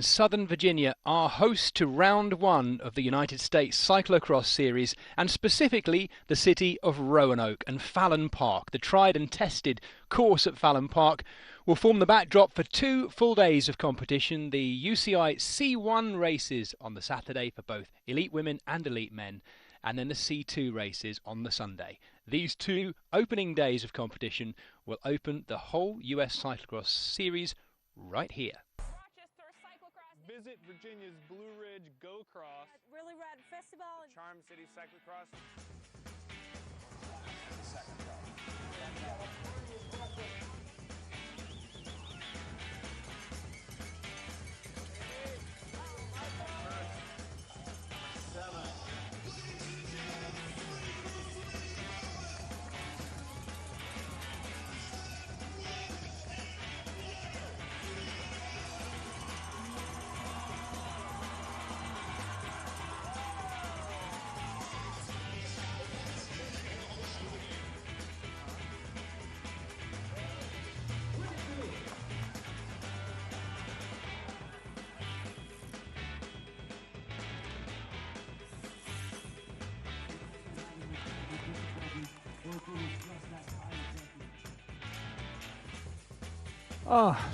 Southern Virginia are host to round one of the United States Cyclocross Series, and specifically the city of Roanoke and Fallon Park. The tried and tested course at Fallon Park will form the backdrop for 2 full days of competition. The UCI C1 races on the Saturday for both elite women and elite men, and then the C2 races on the Sunday. These 2 opening days of competition will open the whole US Cyclocross Series right here. Visit Virginia's Blue Ridge Go Cross. Really Rad Festival. Charm City Cyclocross.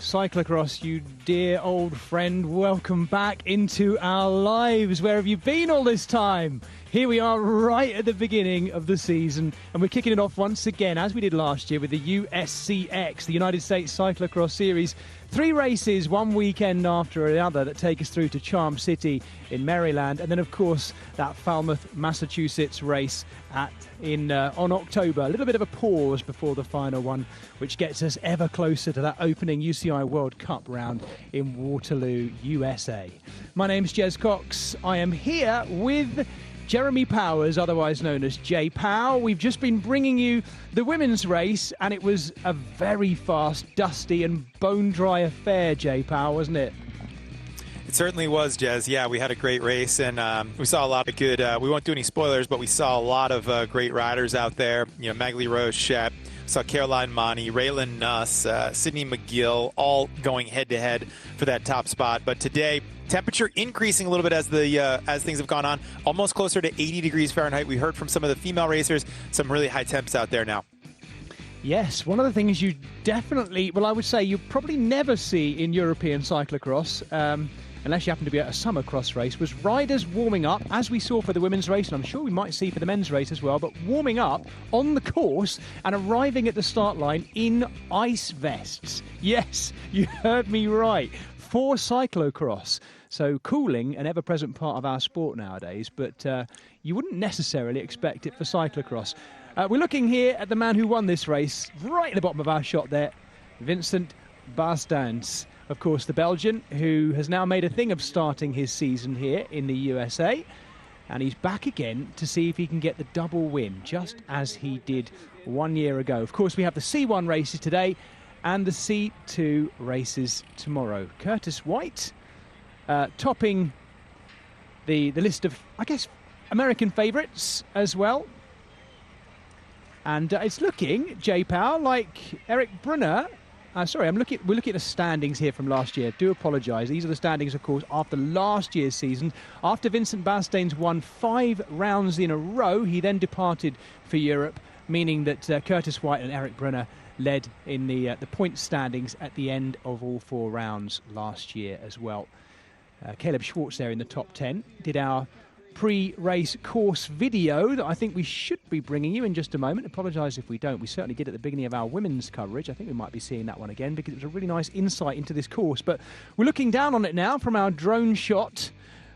Cyclocross, you dear old friend, welcome back into our lives. Where have you been all this time? Here we are right at the beginning of the season, and we're kicking it off once again, as we did last year, with the USCX, the United States Cyclocross Series. 3 races, one weekend after another, that take us through to Charm City in Maryland, and then, of course, that Falmouth, Massachusetts race on October. A little bit of a pause before the final one, which gets us ever closer to that opening UCI World Cup round in Waterloo, USA. My name's Jez Cox. I am here with Jeremy Powers, otherwise known as J Pow. We've just been bringing you the women's race, and it was a very fast, dusty and bone-dry affair, J Pow, wasn't it? It certainly was, Jez. Yeah, we had a great race, and we saw a lot of good, we won't do any spoilers, but we saw a lot of great riders out there. You know, Maghalie Rochette, saw Caroline Monty, Raylan Nuss, Sydney McGill, all going head-to-head for that top spot. But today, temperature increasing a little bit as things have gone on, almost closer to 80 degrees Fahrenheit. We heard from some of the female racers, some really high temps out there now. Yes, one of the things you definitely, well, I would say you probably never see in European cyclocross, unless you happen to be at a summer cross race, was riders warming up, as we saw for the women's race, and I'm sure we might see for the men's race as well, but warming up on the course and arriving at the start line in ice vests. Yes, you heard me right. For cyclocross. So cooling, an ever-present part of our sport nowadays, but you wouldn't necessarily expect it for cyclocross. We're looking here at the man who won this race, right at the bottom of our shot there, Vincent Bastens. Of course, the Belgian, who has now made a thing of starting his season here in the USA. And he's back again to see if he can get the double win, just as he did 1 year ago. Of course, we have the C1 races today and the C2 races tomorrow. Curtis White topping the list of, I guess, American favourites as well. And it's looking, J Power, like Eric Brunner. We're looking at the standings here from last year. Do apologise. These are the standings, of course, after last year's season. After Vincent Bastens won 5 rounds in a row, he then departed for Europe, meaning that Curtis White and Eric Brunner led in the point standings at the end of all 4 rounds last year as well. Caleb Schwartz there in the top 10. Did our pre-race course video that I think we should be bringing you in just a moment. Apologise if we don't. We certainly did at the beginning of our women's coverage. I think we might be seeing that one again because it was a really nice insight into this course. But we're looking down on it now from our drone shot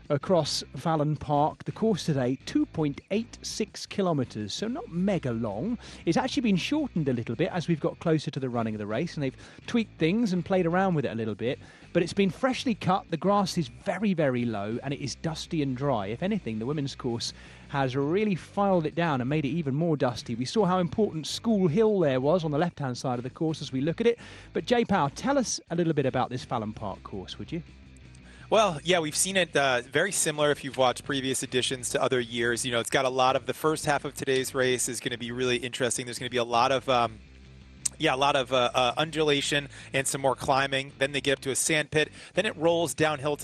across Fallon Park. The course today, 2.86 kilometres, so not mega long. It's actually been shortened a little bit as we've got closer to the running of the race, and they've tweaked things and played around with it a little bit. But it's been freshly cut. The grass is very, very low, and it is dusty and dry. If anything, the women's course has really filed it down and made it even more dusty. We saw how important School Hill there was on the left-hand side of the course as we look at it. But J Power, tell us a little bit about this Fallon Park course, would you? Well, yeah, we've seen it very similar if you've watched previous editions to other years. You know, it's got a lot of the first half of today's race is going to be really interesting. There's going to be a lot of Yeah, a lot of undulation and some more climbing. Then they get up to a sand pit. Then it rolls downhill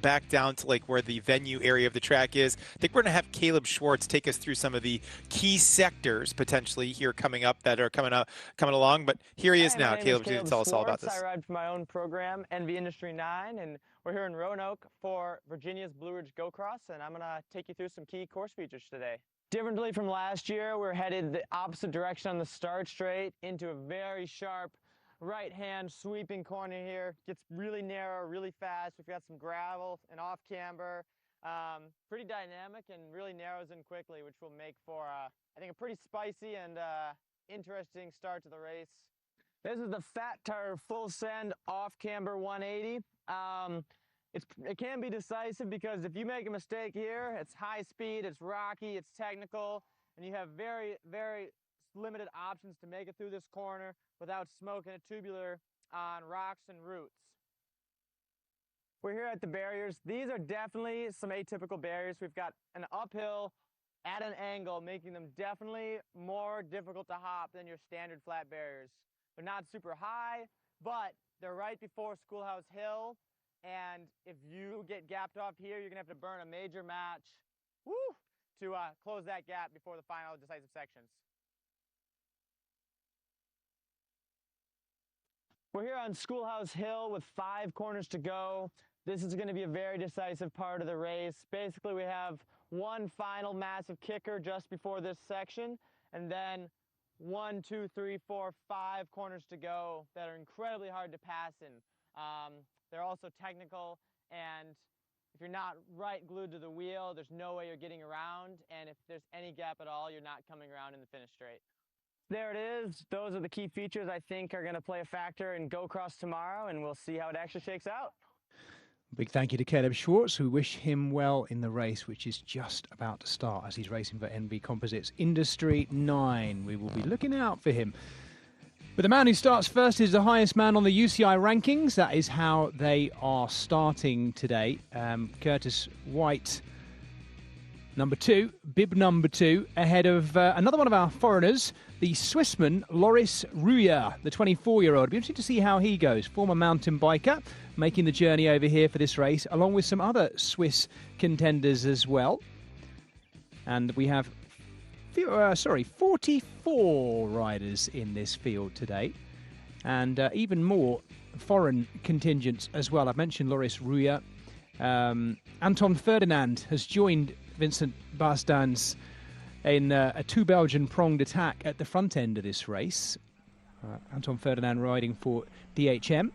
back down to like where the venue area of the track is. I think we're going to have Caleb Schwartz take us through some of the key sectors potentially here coming along. But here he is now. Caleb, to tell us all about this. I ride for my own program, NV Industry 9, and we're here in Roanoke for Virginia's Blue Ridge Go Cross, and I'm going to take you through some key course features today. Differently from last year, we're headed the opposite direction on the start straight into a very sharp right-hand sweeping corner here. Gets really narrow, really fast. We've got some gravel and off camber. Pretty dynamic and really narrows in quickly, which will make for, I think, a pretty spicy and interesting start to the race. This is the Fat Tire Full Send off camber 180. It can be decisive because if you make a mistake here, it's high speed, it's rocky, it's technical, and you have very, very limited options to make it through this corner without smoking a tubular on rocks and roots. We're here at the barriers. These are definitely some atypical barriers. We've got an uphill at an angle, making them definitely more difficult to hop than your standard flat barriers. They're not super high, but they're right before Schoolhouse Hill. And if you get gapped off here, you're going to have to burn a major match to close that gap before the final decisive sections. We're here on Schoolhouse Hill with 5 corners to go. This is going to be a very decisive part of the race. Basically, we have one final massive kicker just before this section, and then 1, 2, 3, 4, 5 corners to go that are incredibly hard to pass in. They're also technical, and if you're not right glued to the wheel, there's no way you're getting around, and if there's any gap at all, you're not coming around in the finish straight. There it is. Those are the key features I think are going to play a factor in Go Cross tomorrow, and we'll see how it actually shakes out. Big thank you to Caleb Schwartz, who wish him well in the race, which is just about to start as he's racing for NV Composites Industry 9. We will be looking out for him. But the man who starts first is the highest man on the UCI rankings. That is how they are starting today. Curtis White, number 2, bib number 2, ahead of another one of our foreigners, the Swissman Loris Ruya, the 24-year-old. It'll be interesting to see how he goes. Former mountain biker, making the journey over here for this race, along with some other Swiss contenders as well. And we have 44 riders in this field today, and even more foreign contingents as well. I've mentioned Loris Ruya. Anton Ferdinand has joined Vincent Bastans in a 2 Belgian pronged attack at the front end of this race. Anton Ferdinand riding for DHM.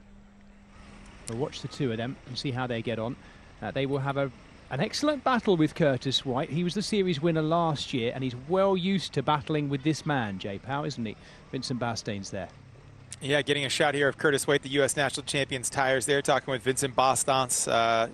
We'll watch the 2 of them and see how they get on. They will have an excellent battle with Curtis White. He was the series winner last year, and he's well used to battling with this man, Jay Powell, isn't he? Vincent Bastain's there. Yeah, getting a shot here of Curtis White, the U.S. National Champions tires there, talking with Vincent Bastans.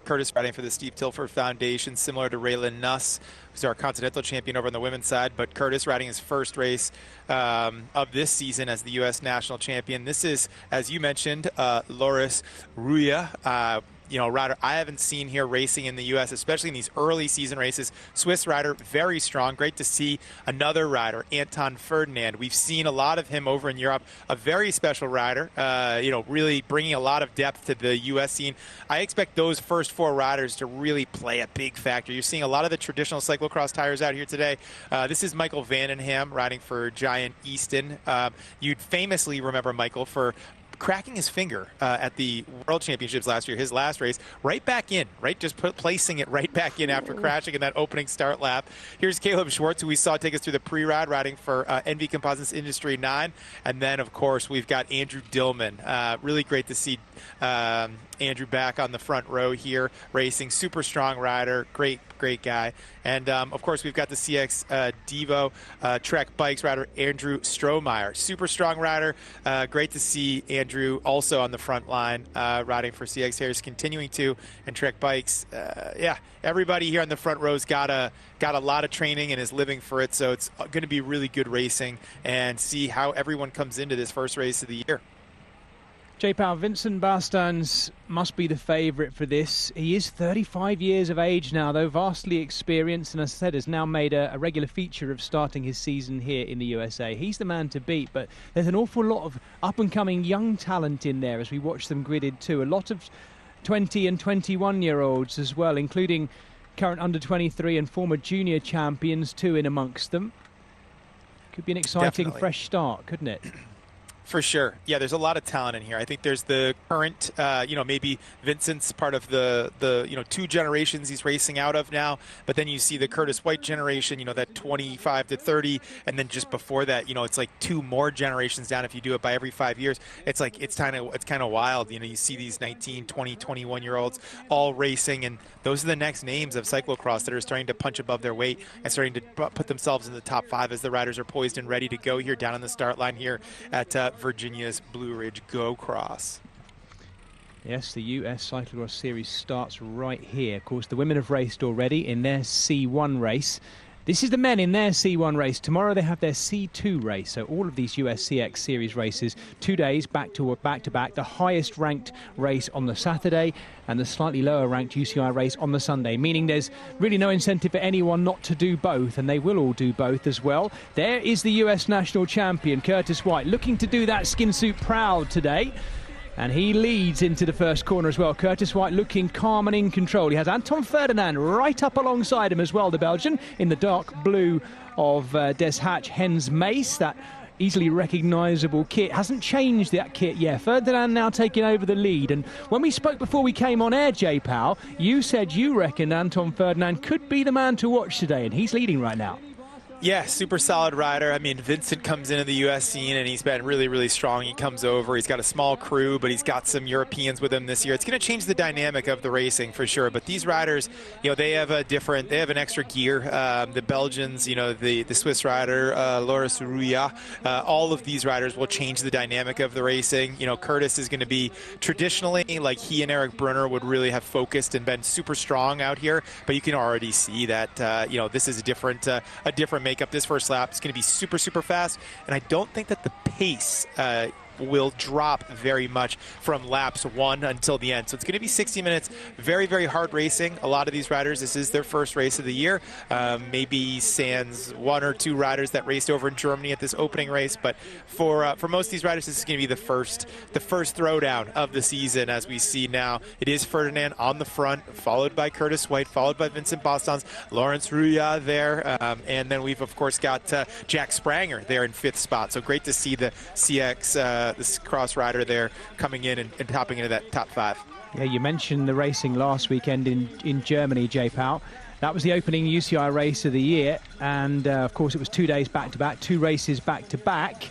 Curtis riding for the Steve Tilford Foundation, similar to Raylan Nuss, who's our Continental Champion over on the women's side. But Curtis riding his first race of this season as the U.S. National Champion. This is, as you mentioned, Loris Ruya. Rider I haven't seen here racing in the U.S., especially in these early season races. Swiss rider, very strong. Great to see another rider, Anton Ferdinand. We've seen a lot of him over in Europe. A very special rider, really bringing a lot of depth to the U.S. scene. I expect those first 4 riders to really play a big factor. You're seeing a lot of the traditional cyclocross tires out here today. This is Michael Vandenham riding for Giant Easton. You'd famously remember Michael for cracking his finger at the World Championships last year, his last race, right back in, right? Just placing it right back in after crashing in that opening start lap. Here's Caleb Schwartz, who we saw take us through the pre-ride, riding for NV Composites Industry 9. And then, of course, we've got Andrew Dillman. Really great to see Andrew back on the front row here, racing. Super strong rider, great guy. And, of course, we've got the CX Devo Trek Bikes rider, Andrew Strohmeyer. Super strong rider. Great to see Andrew also on the front line riding for CX Harris, continuing to, and Trek Bikes. Everybody here on the front row's got a lot of training and is living for it, so it's going to be really good racing, and see how everyone comes into this first race of the year. J-Power, Vincent Bastans must be the favourite for this. He is 35 years of age now, though vastly experienced, and as I said, has now made a regular feature of starting his season here in the USA. He's the man to beat, but there's an awful lot of up-and-coming young talent in there as we watch them gridded too. A lot of 20 and 21-year-olds as well, including current under-23 and former junior champions too in amongst them. Could be an exciting, fresh start, couldn't it? For sure. Yeah, there's a lot of talent in here. I think there's the current, maybe Vincent's part of the 2 generations he's racing out of now. But then you see the Curtis White generation, that 25 to 30. And then just before that, it's like 2 more generations down. If you do it by every 5 years, it's kind of wild. You see these 19, 20, 21-year-olds all racing. And those are the next names of cyclocross that are starting to punch above their weight and starting to put themselves in the top 5 as the riders are poised and ready to go here down on the start line here at Virginia's Blue Ridge Go-Cross. Yes, the US Cyclocross Series starts right here. Of course, the women have raced already in their C1 race. This is the men in their C1 race. Tomorrow they have their C2 race. So all of these USCX Series races, 2 days back to back. The highest ranked race on the Saturday and the slightly lower ranked UCI race on the Sunday, meaning there's really no incentive for anyone not to do both, and they will all do both as well. There is the US national champion, Curtis White, looking to do that skin suit proud today. And he leads into the first corner as well. Curtis White looking calm and in control. He has Anton Ferdinand right up alongside him as well, the Belgian, in the dark blue of Des Hatch Hen's Mace. That easily recognisable kit hasn't changed that kit yet. Ferdinand now taking over the lead. And when we spoke before we came on air, J-Pow, you said you reckon Anton Ferdinand could be the man to watch today, and he's leading right now. Yeah, super solid rider. I mean, Vincent comes into the U.S. scene, and he's been really, really strong. He comes over. He's got a small crew, but he's got some Europeans with him this year. It's going to change the dynamic of the racing for sure. But these riders, they have an extra gear. The Belgians, the Swiss rider, Loris Ruya, all of these riders will change the dynamic of the racing. Curtis is going to be traditionally, like he and Eric Brunner would really have focused and been super strong out here. But you can already see that, this is a different makeup. This first lap is going to be super, super fast, and I don't think that the pace will drop very much from laps 1 until the end. So it's going to be 60 minutes, very, very hard racing. A lot of these riders, this is their first race of the year. Maybe sans 1 or 2 riders that raced over in Germany at this opening race, but for most of these riders, this is going to be the first throwdown of the season. As we see now, it is Ferdinand on the front, followed by Curtis White, followed by Vincent Bastans, Lawrence Ruya there, and then we've of course got Jack Spranger there in 5th spot. So great to see the CX this cross rider there coming in and topping into that top 5. Yeah, you mentioned the racing last weekend in Germany, J-Pow. That was the opening UCI race of the year, and of course it was 2 days back-to-back, 2 races back-to-back.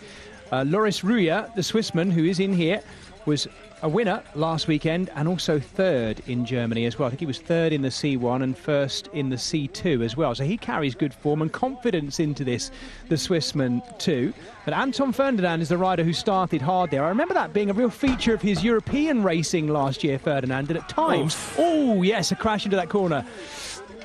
Loris Ruya, the Swissman who is in here, was a winner last weekend and also 3rd in Germany as well. I think he was 3rd in the C1 and 1st in the C2 as well. So he carries good form and confidence into this, the Swissman too. But Anton Ferdinand is the rider who started hard there. I remember that being a real feature of his European racing last year, Ferdinand. And at times, oh yes, a crash into that corner.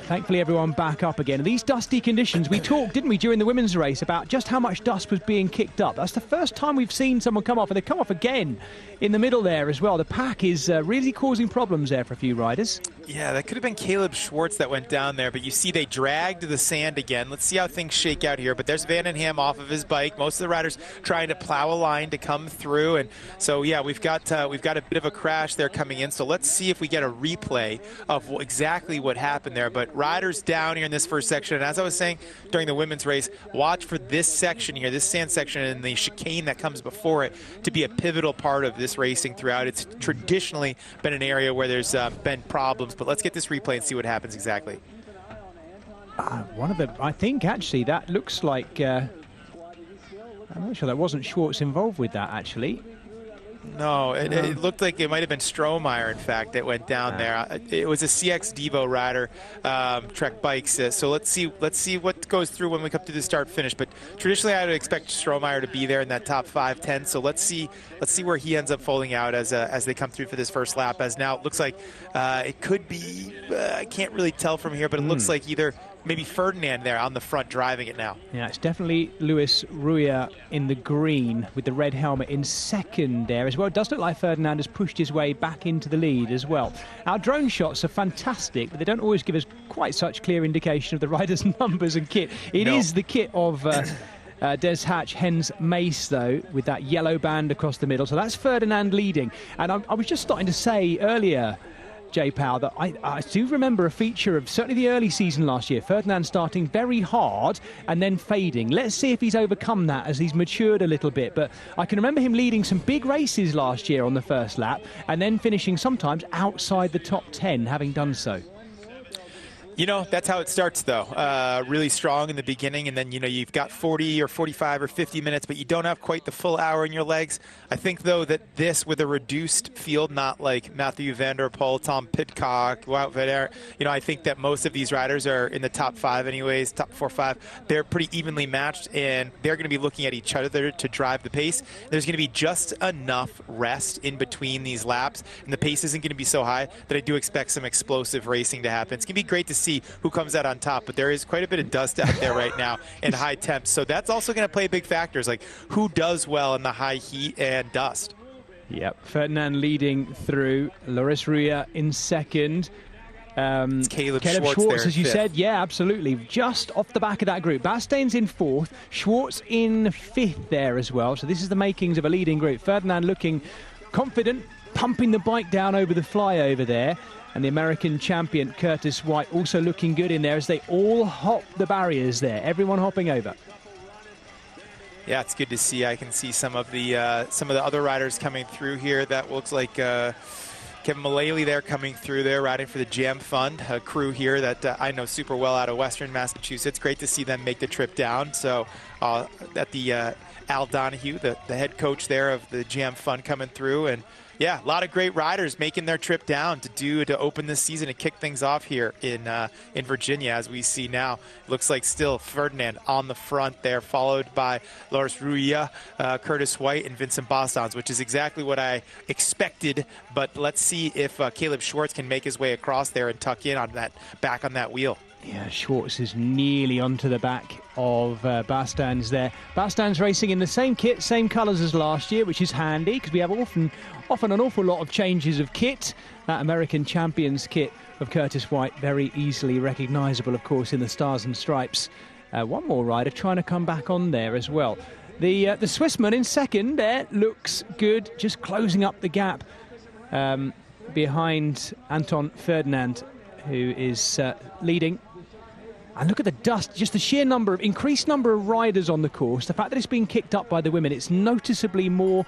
Thankfully, everyone back up again. These dusty conditions, we talked, didn't we, during the women's race about just how much dust was being kicked up. That's the first time we've seen someone come off, and they come off again in the middle there as well. The pack is really causing problems there for a few riders. Yeah, that could have been Caleb Schwartz that went down there, but you see they dragged the sand again. Let's see how things shake out here. But there's Vandenham off of his bike. Most of the riders trying to plow a line to come through, and so yeah, we've got a bit of a crash there coming in. So let's see if we get a replay of exactly what happened there. But riders down here in this first section, and as I was saying during the women's race, watch for this section here, this sand section and the chicane that comes before it to be a pivotal part of this racing throughout. It's traditionally been an area where there's been problems, but let's get this replay and see what happens exactly. I think actually that looks like, I'm not sure that wasn't Schwartz involved with that actually. No, it looked like it might have been Strohmeyer, in fact, that went down there. It was a CX Devo rider, Trek Bikes. So let's see what goes through when we come to the start finish. But traditionally, I would expect Strohmeyer to be there in that top 5-10. So let's see where he ends up folding out as they come through for this first lap. As now it looks like it could be, I can't really tell from here, but it looks like either maybe Ferdinand there on the front driving it now. Yeah, it's definitely Luis Ruia in the green with the red helmet in second there as well. It does look like Ferdinand has pushed his way back into the lead as well. Our drone shots are fantastic, but they don't always give us quite such clear indication of the riders' numbers and kit. It is the kit of Des Hatch Hens Mace, though, with that yellow band across the middle. So that's Ferdinand leading. And I was just starting to say earlier, J. Powell, that I do remember a feature of certainly the early season last year. Ferdinand starting very hard and then fading. Let's see if he's overcome that as he's matured a little bit. But I can remember him leading some big races last year on the first lap and then finishing sometimes outside the top 10, having done so. You know, that's how it starts, though. Really strong in the beginning, and then, you know, you've got 40 or 45 or 50 minutes, but you don't have quite the full hour in your legs. I think, though, that this, with a reduced field, not like Matthew Van Der Poel, Tom Pidcock, Wout van Aert, you know, I think that most of these riders are in the top 5 anyways, top 4 or 5. They're pretty evenly matched, and they're going to be looking at each other to drive the pace. There's going to be just enough rest in between these laps, and the pace isn't going to be so high that I do expect some explosive racing to happen. It's going to be great to see who comes out on top, but there is quite a bit of dust out there right now and high temps, so that's also going to play big factors, like who does well in the high heat and dust. Yep, Ferdinand leading through, Loris Ruia in second. Caleb Schwartz there as you fifth. said, yeah, absolutely, just off the back of that group. Bastain's in fourth, Schwartz in fifth there as well, so this is the makings of a leading group. Ferdinand looking confident, pumping the bike down over the flyover there. And the American champion, Curtis White, also looking good in there as they all hop the barriers there. Everyone hopping over. Yeah, it's good to see. I can see some of the other riders coming through here. That looks like Kevin Mullally there coming through there, riding for the Jam Fund, a crew here that I know super well out of Western Massachusetts. Great to see them make the trip down. So at the Al Donahue, the head coach there of the Jam Fund coming through. And yeah, a lot of great riders making their trip down to open this season and kick things off here in Virginia, as we see now. Looks like still Ferdinand on the front there, followed by Loris Ruia, Curtis White, and Vincent Bastons, which is exactly what I expected. But let's see if Caleb Schwartz can make his way across there and tuck in on that, back on that wheel. Yeah, Schwartz is nearly onto the back of Bastans there. Bastans racing in the same kit, same colours as last year, which is handy because we have often an awful lot of changes of kit. That American Champions kit of Curtis White, very easily recognisable, of course, in the Stars and Stripes. One more rider trying to come back on there as well. The Swissman in second there looks good, just closing up the gap behind Anton Ferdinand, who is leading. And look at the dust, just the sheer increased number of riders on the course. The fact that it's being kicked up by the women, it's noticeably more,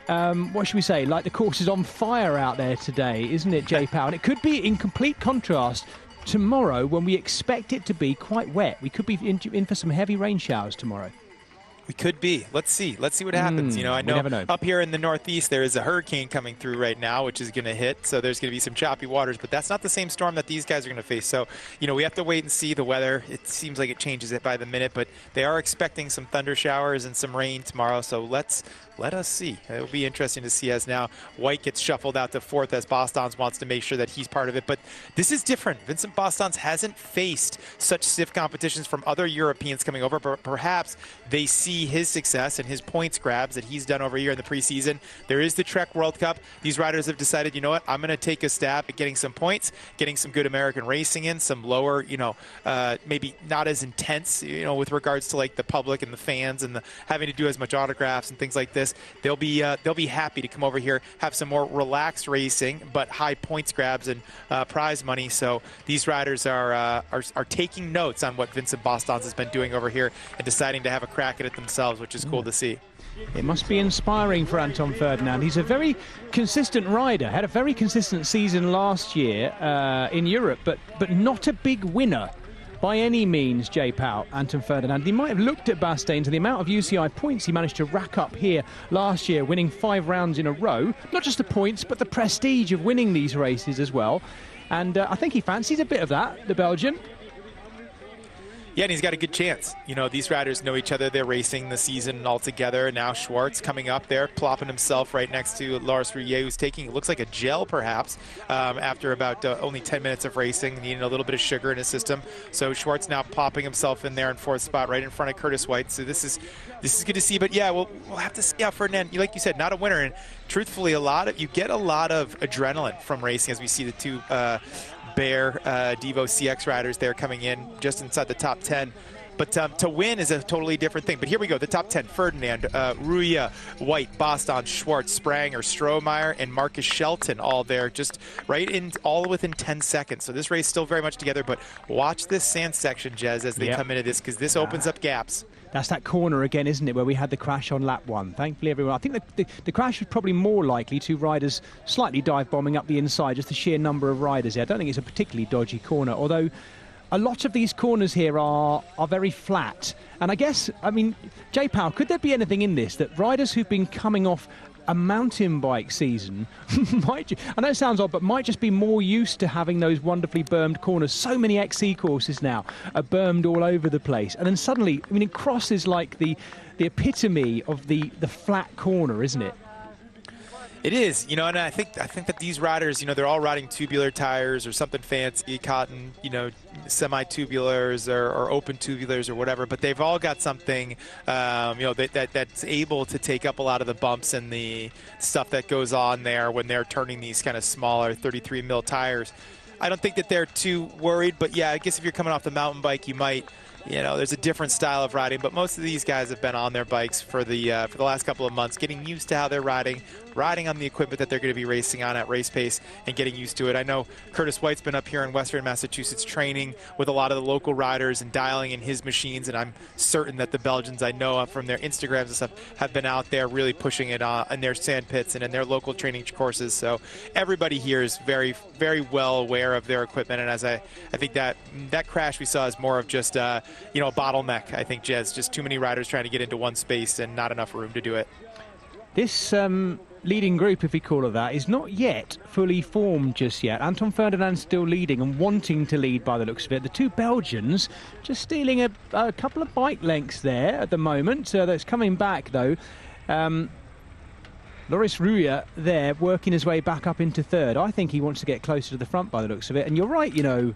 what should we say, like the course is on fire out there today, isn't it, J. Powell? And it could be in complete contrast tomorrow when we expect it to be quite wet. We could be in for some heavy rain showers tomorrow. We could be. Let's see what happens. You know, I know up here in the Northeast there is a hurricane coming through right now, which is going to hit. So there's going to be some choppy waters, but that's not the same storm that these guys are going to face. So, you know, we have to wait and see the weather. It seems like it changes it by the minute, but they are expecting some thunder showers and some rain tomorrow. So let us see. It'll be interesting to see as now White gets shuffled out to fourth as Bastons wants to make sure that he's part of it. But this is different. Vincent Bastons hasn't faced such stiff competitions from other Europeans coming over, but perhaps they see his success and his points grabs that he's done over here in the preseason. There is the Trek World Cup. These riders have decided, you know what, I'm going to take a stab at getting some points, getting some good American racing in, some lower, you know, maybe not as intense, you know, with regards to like the public and the fans and the having to do as much autographs and things like this. They'll be happy to come over here, have some more relaxed racing, but high points grabs and prize money. So these riders are taking notes on what Vincent Bastons has been doing over here and deciding to have a crack at it themselves, which is cool to see. It must be inspiring for Anton Ferdinand. He's a very consistent rider, had a very consistent season last year in Europe, but not a big winner by any means, J. Powell, Anton Ferdinand. He might have looked at Bastains and the amount of UCI points he managed to rack up here last year, winning 5 rounds in a row. Not just the points, but the prestige of winning these races as well. And I think he fancies a bit of that, the Belgian. Yeah, and he's got a good chance. You know, these riders know each other. They're racing the season all together. Now Schwartz coming up there, plopping himself right next to Lars Rouillet, who's taking, it looks like a gel perhaps, after about only 10 minutes of racing, needing a little bit of sugar in his system. So Schwartz now popping himself in there in 4th spot right in front of Curtis White. So this is good to see. But yeah, we'll have to see how Ferdinand, like you said, not a winner. And truthfully, you get a lot of adrenaline from racing as we see the two Bear Devo CX riders there coming in just inside the top 10. But to win is a totally different thing. But here we go, the top 10. Ferdinand, Rouillet, White, Boston, Schwartz, Spranger, Strohmeyer, and Marcus Shelton all there, just right in, all within 10 seconds. So this race still very much together, but watch this sand section, Jez, as they come into this, because this opens up gaps. That's that corner again, isn't it, where we had the crash on lap 1. Thankfully, everyone, I think the crash was probably more likely to riders slightly dive bombing up the inside, just the sheer number of riders here. I don't think it's a particularly dodgy corner, although a lot of these corners here are very flat. And I guess, I mean, J. Powell, could there be anything in this that riders who've been coming off a mountain bike season might, I know it sounds odd, but might just be more used to having those wonderfully bermed corners. So many XC courses now are bermed all over the place. And then suddenly, I mean, it crosses like the epitome of the flat corner, isn't it? It is, you know, and I think that these riders, you know, they're all riding tubular tires or something fancy, cotton, you know, semi-tubulars or open tubulars or whatever, but they've all got something, you know, that's able to take up a lot of the bumps and the stuff that goes on there when they're turning these kind of smaller 33 mil tires. I don't think that they're too worried, but yeah, I guess if you're coming off the mountain bike, you might, you know, there's a different style of riding, but most of these guys have been on their bikes for the last couple of months, getting used to how they're riding on the equipment that they're going to be racing on at race pace and getting used to it. I know Curtis White's been up here in Western Massachusetts training with a lot of the local riders and dialing in his machines, and I'm certain that the Belgians, I know from their Instagrams and stuff, have been out there really pushing it in their sand pits and in their local training courses. So everybody here is very, very well aware of their equipment, and as I think that crash we saw is more of just you know, a bottleneck. I think, Jez, just too many riders trying to get into one space and not enough room to do it. This leading group, if we call it that, is not yet fully formed just yet. Anton Ferdinand's still leading and wanting to lead by the looks of it. The two Belgians just stealing a couple of bike lengths there at the moment. That's coming back, though. Loris Rouillet there working his way back up into 3rd. I think he wants to get closer to the front by the looks of it. And you're right, you know,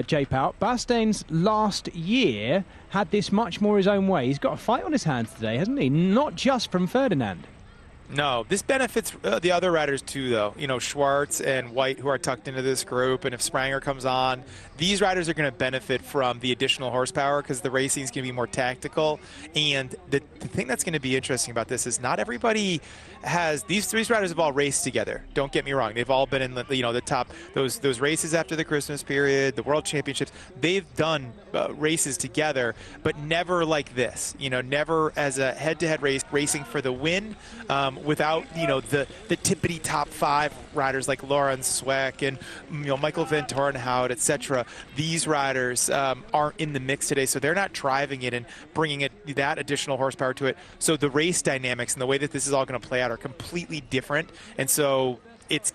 J. Powell, Bastain's last year had this much more his own way. He's got a fight on his hands today, hasn't he? Not just from Ferdinand. No, this benefits the other riders too, though. You know, Schwartz and White, who are tucked into this group, and if Spranger comes on, these riders are going to benefit from the additional horsepower because the racing is going to be more tactical. And the thing that's going to be interesting about this is not everybody has, these riders have all raced together. Don't get me wrong; they've all been in the, you know, the top those races after the Christmas period, the World Championships. They've done races together, but never like this. You know, never as a head-to-head race, racing for the win. Without, you know, the tippity top 5 riders like Lorenz Sweck and, you know, Michael Van Torenhout, etc. These riders aren't in the mix today, so they're not driving it and bringing that additional horsepower to it. So the race dynamics and the way that this is all going to play out are completely different, and so it's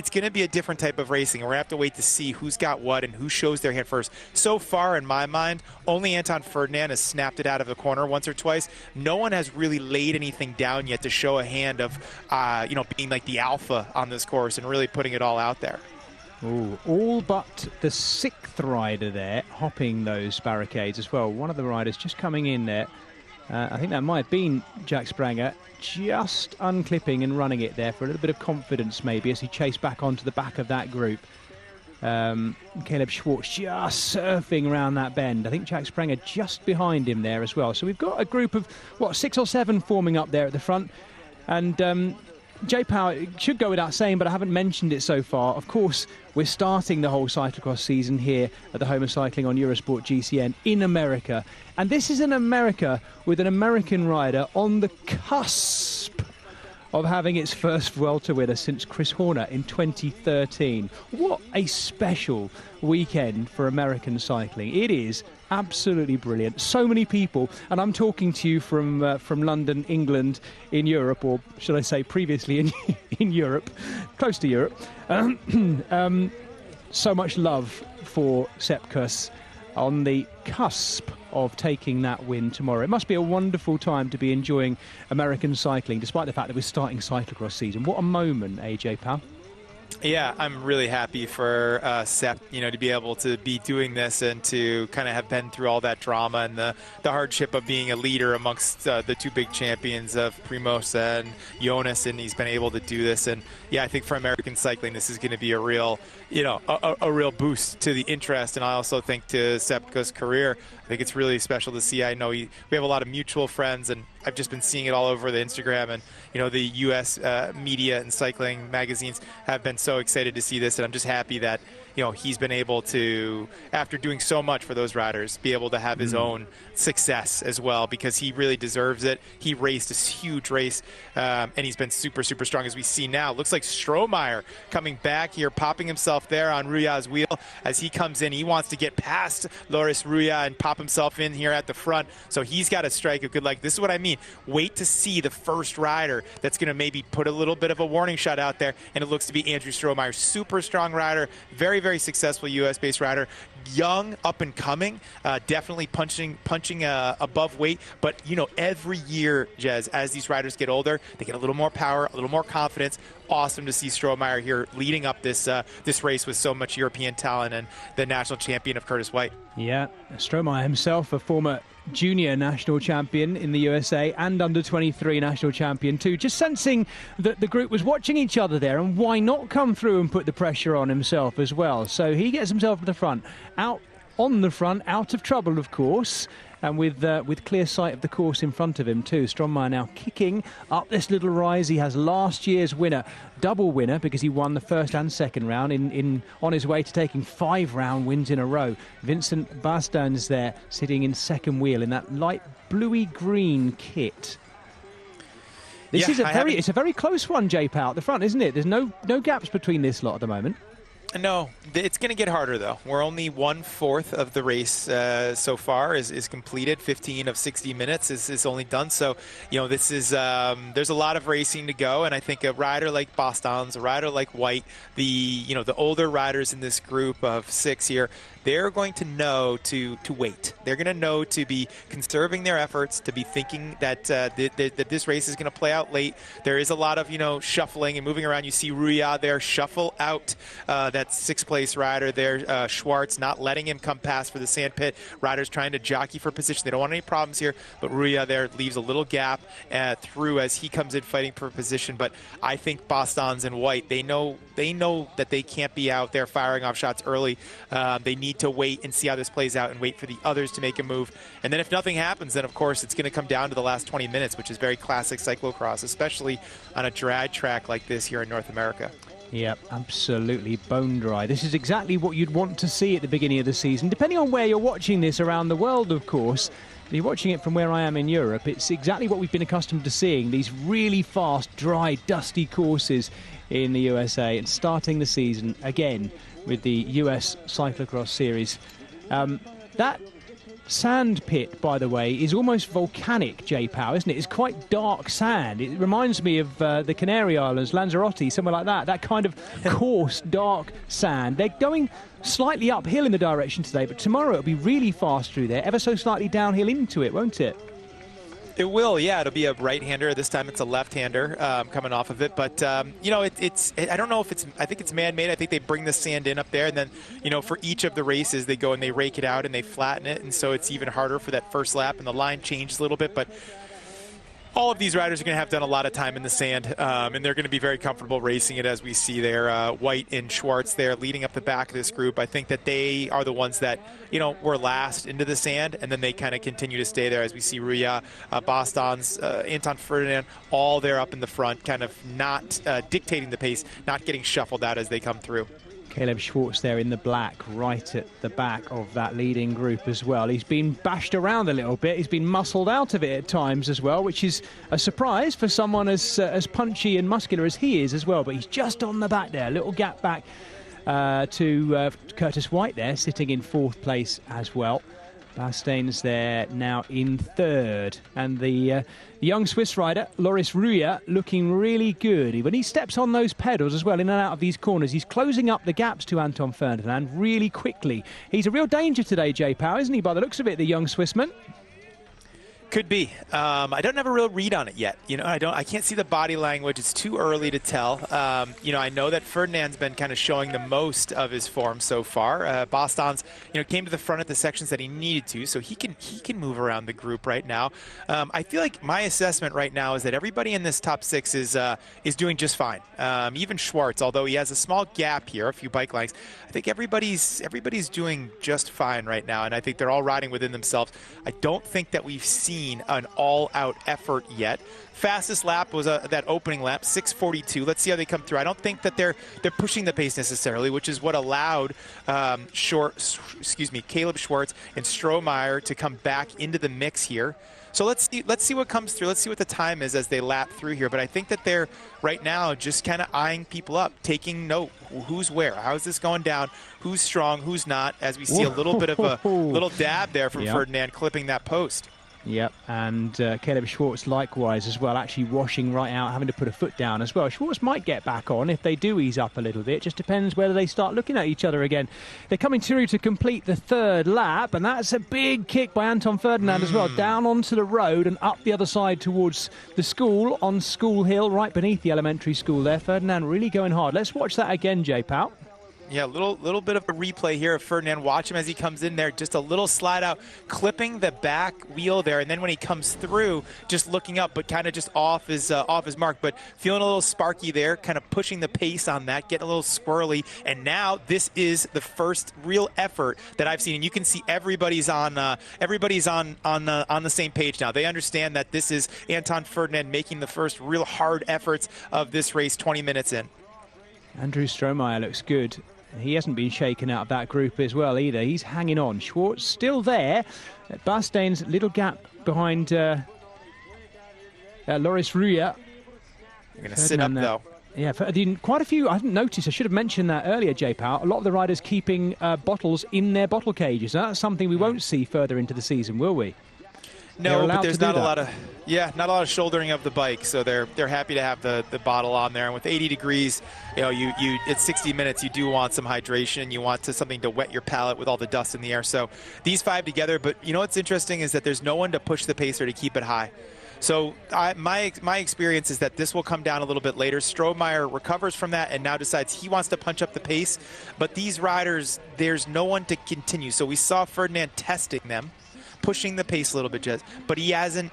going to be a different type of racing. We're going to have to wait to see who's got what and who shows their hand first. So far, in my mind, only Anton Ferdinand has snapped it out of the corner once or twice. No one has really laid anything down yet to show a hand of, you know, being like the alpha on this course and really putting it all out there. Ooh, all but the 6th rider there, hopping those barricades as well. One of the riders just coming in there. I think that might have been Jack Spranger, just unclipping and running it there for a little bit of confidence maybe as he chased back onto the back of that group. Caleb Schwartz just surfing around that bend. I think Jack Spranger just behind him there as well. So we've got a group of, what, 6 or 7 forming up there at the front. And J. Power, it should go without saying, but I haven't mentioned it so far. Of course, we're starting the whole cyclocross season here at the home of cycling on Eurosport GCN in America. And this is an America with an American rider on the cusp of having its first Vuelta winner since Chris Horner in 2013. What a special weekend for American cycling. It is absolutely brilliant. So many people, and I'm talking to you from London, England, in Europe, or should I say previously in Europe, close to Europe. So much love for Sepp Kuss. on the cusp of taking that win tomorrow. It must be a wonderful time to be enjoying American cycling, despite the fact that we're starting cyclocross season. What a moment, AJ Powell. Yeah, I'm really happy for Sepp, to be able to be doing this and to kind of have been through all that drama and the hardship of being a leader amongst the two big champions of Primoz and Jonas, and he's been able to do this. And yeah, I think for American cycling, this is going to be a real, a real boost to the interest. And I also think to Sepka's career, I think it's really special to see. I know we have a lot of mutual friends, and I've just been seeing it all over the Instagram, and the U.S. Media and cycling magazines have been so excited to see this, and I'm just happy that he's been able to, after doing so much for those riders, be able to have his own success as well, because he really deserves it. He raced this huge race, and he's been super, super strong, as we see now. Looks like Strohmeyer coming back here, popping himself there on Ruya's wheel as he comes in. He wants to get past Loris Ruya and pop himself in here at the front, so he's got to strike a good leg. This is what I mean. Wait to see the first rider that's going to maybe put a little bit of a warning shot out there, and it looks to be Andrew Strohmeyer. Super strong rider, very, very successful U.S.-based rider, young, up and coming, definitely punching above weight. But every year, Jez, as these riders get older, they get a little more power, a little more confidence. Awesome to see Strohmeyer here leading up this race with so much European talent and the national champion of Curtis White. Yeah, Strohmeyer himself, a former junior national champion in the USA and under-23 national champion too. Just sensing that the group was watching each other there, and why not come through and put the pressure on himself as well. So he gets himself to the front, out on the front, out of trouble of course, and with clear sight of the course in front of him too. Strohmeyer now kicking up this little rise. He has last year's winner, double winner, because he won the first and second round on his way to taking 5 round wins in a row. Vincent Bastain's there sitting in second wheel in that light bluey green kit. This is it's a very close one, J Powell, at the front, isn't it? There's no gaps between this lot at the moment. No, it's going to get harder, though. We're only 1/4 of the race so far is completed. 15 of 60 minutes is only done. So, this is there's a lot of racing to go. And I think a rider like Bastain's, a rider like White, the older riders in this group of 6 here, they're going to know to wait. They're going to know to be conserving their efforts, to be thinking that that this race is going to play out late. There is a lot of shuffling and moving around. You see Ruya there shuffle out that 6th place rider there, Schwartz, not letting him come past for the sand pit. Riders trying to jockey for position. They don't want any problems here, but Ruya there leaves a little gap through as he comes in fighting for position. But I think Bastain's and White, they know that they can't be out there firing off shots early. They need to wait and see how this plays out and wait for the others to make a move. And then if nothing happens, then of course it's going to come down to the last 20 minutes, which is very classic cyclocross, especially on a drag track like this here in North America. Yep, absolutely bone dry. This is exactly what you'd want to see at the beginning of the season. Depending on where you're watching this around the world, of course, if you're watching it from where I am in Europe, it's exactly what we've been accustomed to seeing, these really fast, dry, dusty courses in the USA, and starting the season again with the US Cyclocross Series. That sand pit, by the way, is almost volcanic, J Powell, isn't it? It's quite dark sand. It reminds me of the Canary Islands, Lanzarote, somewhere like that. That kind of coarse, dark sand. They're going slightly uphill in the direction today, but tomorrow it'll be really fast through there, ever so slightly downhill into it, won't it? It will, yeah. It'll be a right-hander. This time it's a left-hander coming off of it. But, I don't know if I think it's man-made. I think they bring the sand in up there. And then, for each of the races, they go and they rake it out and they flatten it. And so it's even harder for that first lap. And the line changes a little bit. But all of these riders are going to have done a lot of time in the sand, and they're going to be very comfortable racing it, as we see there. White and Schwartz there leading up the back of this group. I think that they are the ones that, were last into the sand, and then they kind of continue to stay there, as we see Ruya, Bastain's, Anton Ferdinand, all there up in the front, kind of not dictating the pace, not getting shuffled out as they come through. Caleb Schwartz there in the black, right at the back of that leading group as well. He's been bashed around a little bit. He's been muscled out of it at times as well, which is a surprise for someone as punchy and muscular as he is as well. But he's just on the back there, a little gap back to Curtis White there, sitting in 4th place as well. Bastain's there now in third, and the young Swiss rider Loris Ruya looking really good. When he steps on those pedals as well, in and out of these corners, he's closing up the gaps to Anton Ferdinand really quickly. He's a real danger today, Jay Power, isn't he, by the looks of it, the young Swissman? Could be. I don't have a real read on it yet. I can't see the body language. It's too early to tell. I know that Ferdinand's been kind of showing the most of his form so far. Bastain's, came to the front at the sections that he needed to, so he can move around the group right now. I feel like my assessment right now is that everybody in this top 6 is doing just fine. Even Schwartz, although he has a small gap here, a few bike lengths, I think everybody's doing just fine right now, and I think they're all riding within themselves. I don't think that we've seen an all-out effort yet. Fastest lap was that opening lap, 6:42. Let's see how they come through. I don't think that they're pushing the pace necessarily, which is what allowed Caleb Schwartz and Strohmeyer to come back into the mix here. So let's see what comes through. Let's see what the time is as they lap through here. But I think that they're right now just kind of eyeing people up, taking note. Who's where? How's this going down? Who's strong? Who's not? As we see a little bit of a little dab there from Ferdinand clipping that post. Yep, and Caleb Schwartz likewise as well, actually washing right out, having to put a foot down as well. Schwartz might get back on if they do ease up a little bit. Just depends whether they start looking at each other again. They're coming through to complete the third lap, and that's a big kick by Anton Ferdinand as well, down onto the road and up the other side towards the school on School Hill, right beneath the elementary school there. Ferdinand really going hard. Let's watch that again, Jay Powell. Yeah, little bit of a replay here of Ferdinand. Watch him as he comes in there, just a little slide out, clipping the back wheel there, and then when he comes through, just looking up, but kind of just off his mark, but feeling a little sparky there, kind of pushing the pace on that, getting a little squirrely, and now this is the first real effort that I've seen, and you can see everybody's on the same page now. They understand that this is Anton Ferdinand making the first real hard efforts of this race 20 minutes in. Andrew Strohmeyer looks good. He hasn't been shaken out of that group as well either. He's hanging on. Schwartz still there. Bastain's little gap behind Loris Ruya. You're going to sit up, though. Yeah, quite a few. I didn't notice. I should have mentioned that earlier, Jay Powell. A lot of the riders keeping bottles in their bottle cages. That's something we won't see further into the season, will we? No, but there's not a lot of shouldering of the bike, so they're happy to have the bottle on there. And with 80 degrees, it's 60 minutes. You do want some hydration. You want something to wet your palate with all the dust in the air. So these 5 together. But what's interesting is that there's no one to push the pace or to keep it high. So my experience is that this will come down a little bit later. Strohmeyer recovers from that and now decides he wants to punch up the pace. But these riders, there's no one to continue. So we saw Ferdinand testing them, pushing the pace a little bit, Jez, but he hasn't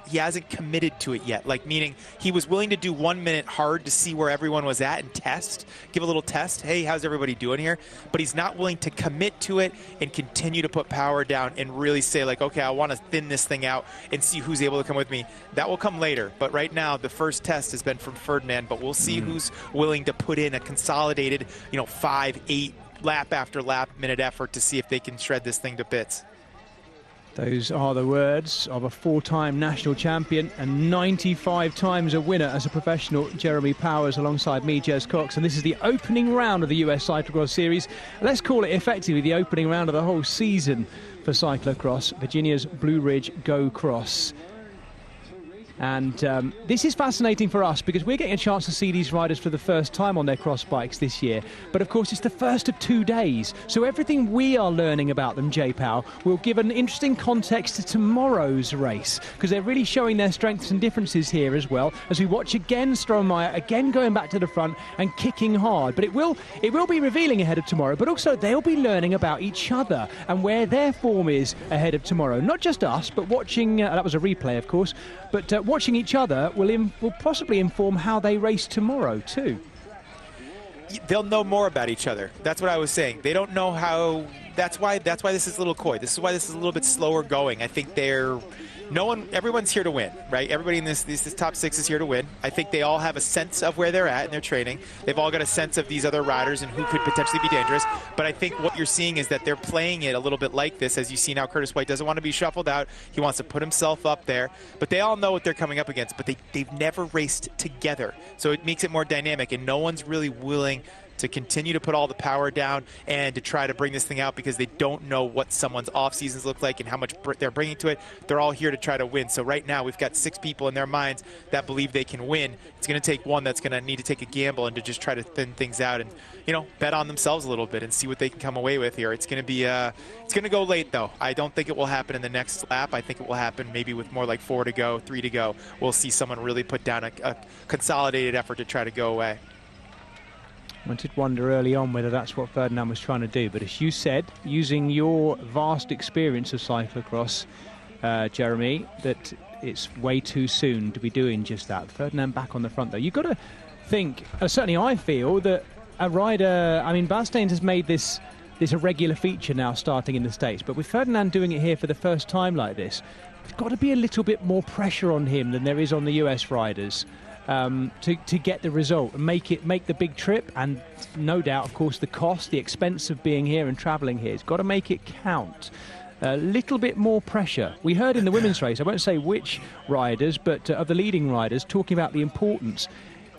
committed to it yet. Like, meaning he was willing to do 1 minute hard to see where everyone was at and give a little test. Hey, how's everybody doing here? But he's not willing to commit to it and continue to put power down and really say, like, okay, I want to thin this thing out and see who's able to come with me. That will come later. But right now, the first test has been from Ferdinand, but we'll see who's willing to put in a consolidated, 5, 8 lap after lap minute effort to see if they can shred this thing to bits. Those are the words of a 4-time national champion and 95 times a winner as a professional, Jeremy Powers, alongside me, Jez Cox. And this is the opening round of the US Cyclocross Series. Let's call it effectively the opening round of the whole season for cyclocross, Virginia's Blue Ridge Go Cross. And this is fascinating for us because we're getting a chance to see these riders for the first time on their cross bikes this year. But of course, it's the first of 2 days. So everything we are learning about them, Jay Powell, will give an interesting context to tomorrow's race because they're really showing their strengths and differences here as well. As we watch again, Strohmeyer again going back to the front and kicking hard. But it will be revealing ahead of tomorrow, but also they'll be learning about each other and where their form is ahead of tomorrow. Not just us, but watching, that was a replay, of course, but watching each other will possibly inform how they race tomorrow too. They'll know more about each other. That's what I was saying. They don't know how. That's why this is a little coy. This is why this is a little bit slower going. I think everyone's here to win, right? Everybody in this top 6 is here to win. I think they all have a sense of where they're at in their training. They've all got a sense of these other riders and who could potentially be dangerous. But I think what you're seeing is that they're playing it a little bit like this. As you see now, Curtis White doesn't want to be shuffled out. He wants to put himself up there. But they all know what they're coming up against. But they've never raced together. So it makes it more dynamic. And no one's really willing to continue to put all the power down and to try to bring this thing out, because they don't know what someone's off seasons look like and how much they're bringing to it. They're all here to try to win. So right now we've got 6 people in their minds that believe they can win. It's going to take one that's going to need to take a gamble and to just try to thin things out and, you know, bet on themselves a little bit and see what they can come away with here. It's going to be it's going to go late, though. I don't think it will happen in the next lap. I think it will happen maybe with more like 4 to go, 3 to go. We'll see someone really put down a consolidated effort to try to go away. I did wonder early on whether that's what Ferdinand was trying to do, but as you said, using your vast experience of cyclocross, Jeremy, that it's way too soon to be doing just that. Ferdinand back on the front, though. You've got to think, certainly I feel, that a rider, I mean, Bastains has made this a regular feature now starting in the States, but with Ferdinand doing it here for the first time like this, there's got to be a little bit more pressure on him than there is on the US riders. To get the result and make the big trip, and no doubt, of course, the cost, the expense of being here and travelling here. It's got to make it count. A little bit more pressure. We heard in the women's race, I won't say which riders, but of the leading riders, talking about the importance.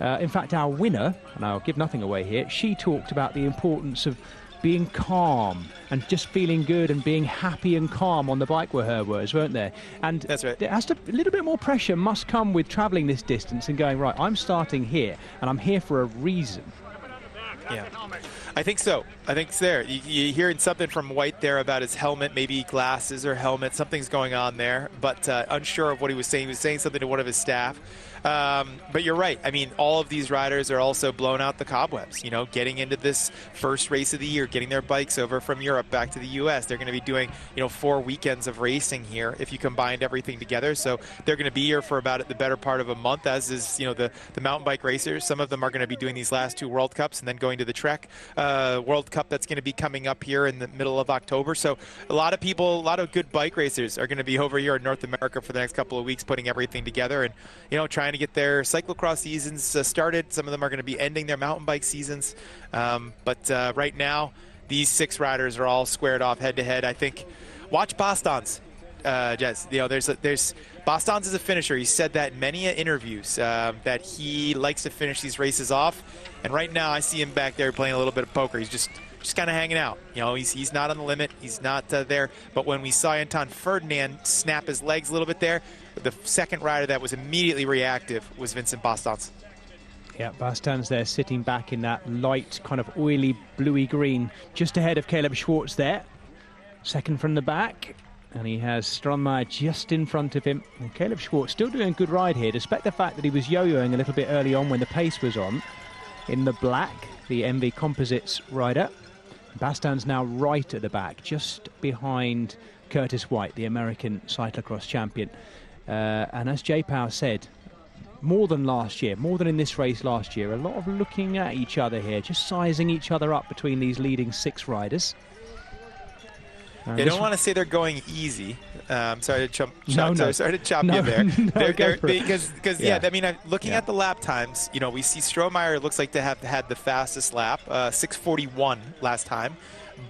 In fact, our winner, and I'll give nothing away here, she talked about the importance of being calm and just feeling good and being happy and calm on the bike were her words, weren't there? And that's right. There has to, a little bit more pressure must come with travelling this distance and going, right, I'm starting here and I'm here for a reason. Yeah, I think so. I think it's there. You're hearing something from White there about his helmet, maybe glasses or helmet. Something's going on there, but unsure of what he was saying. He was saying something to one of his staff. But you're right. I mean, all of these riders are also blown out the cobwebs, you know, getting into this first race of the year, getting their bikes over from Europe back to the U.S. They're going to be doing, you know, 4 weekends of racing here if you combined everything together. So they're going to be here for about the better part of a month, as is, you know, the mountain bike racers. Some of them are going to be doing these last 2 World Cups and then going to the Trek World Cup that's going to be coming up here in the middle of October. So a lot of people, a lot of good bike racers are going to be over here in North America for the next couple of weeks, putting everything together and, you know, trying to get their cyclocross seasons started. Some of them are going to be ending their mountain bike seasons. But right now, these 6 riders are all squared off head to head. I think, watch Bastans, Jez. You know, there's Bastans is a finisher. He said that in many interviews that he likes to finish these races off. And right now, I see him back there playing a little bit of poker. He's just kind of hanging out. You know, he's not on the limit. He's not there. But when we saw Anton Ferdinand snap his legs a little bit there, the second rider that was immediately reactive was Vincent Bastans. Yeah, Bastans there sitting back in that light, kind of oily, bluey green, just ahead of Caleb Schwartz there. Second from the back. And he has Strohmeyer just in front of him. And Caleb Schwartz still doing a good ride here, despite the fact that he was yo-yoing a little bit early on when the pace was on. In the black, the MV Composites rider. Bastan's now right at the back, just behind Curtis White, the American cyclocross champion. And as Jay Power said, more than last year, more than in this race last year, a lot of looking at each other here, just sizing each other up between these leading 6 riders. They don't want to say they're going easy. Sorry to chop you there. Because yeah, I mean, looking at the lap times, you know, we see Strohmeyer looks like to have had the fastest lap, 6:41 last time.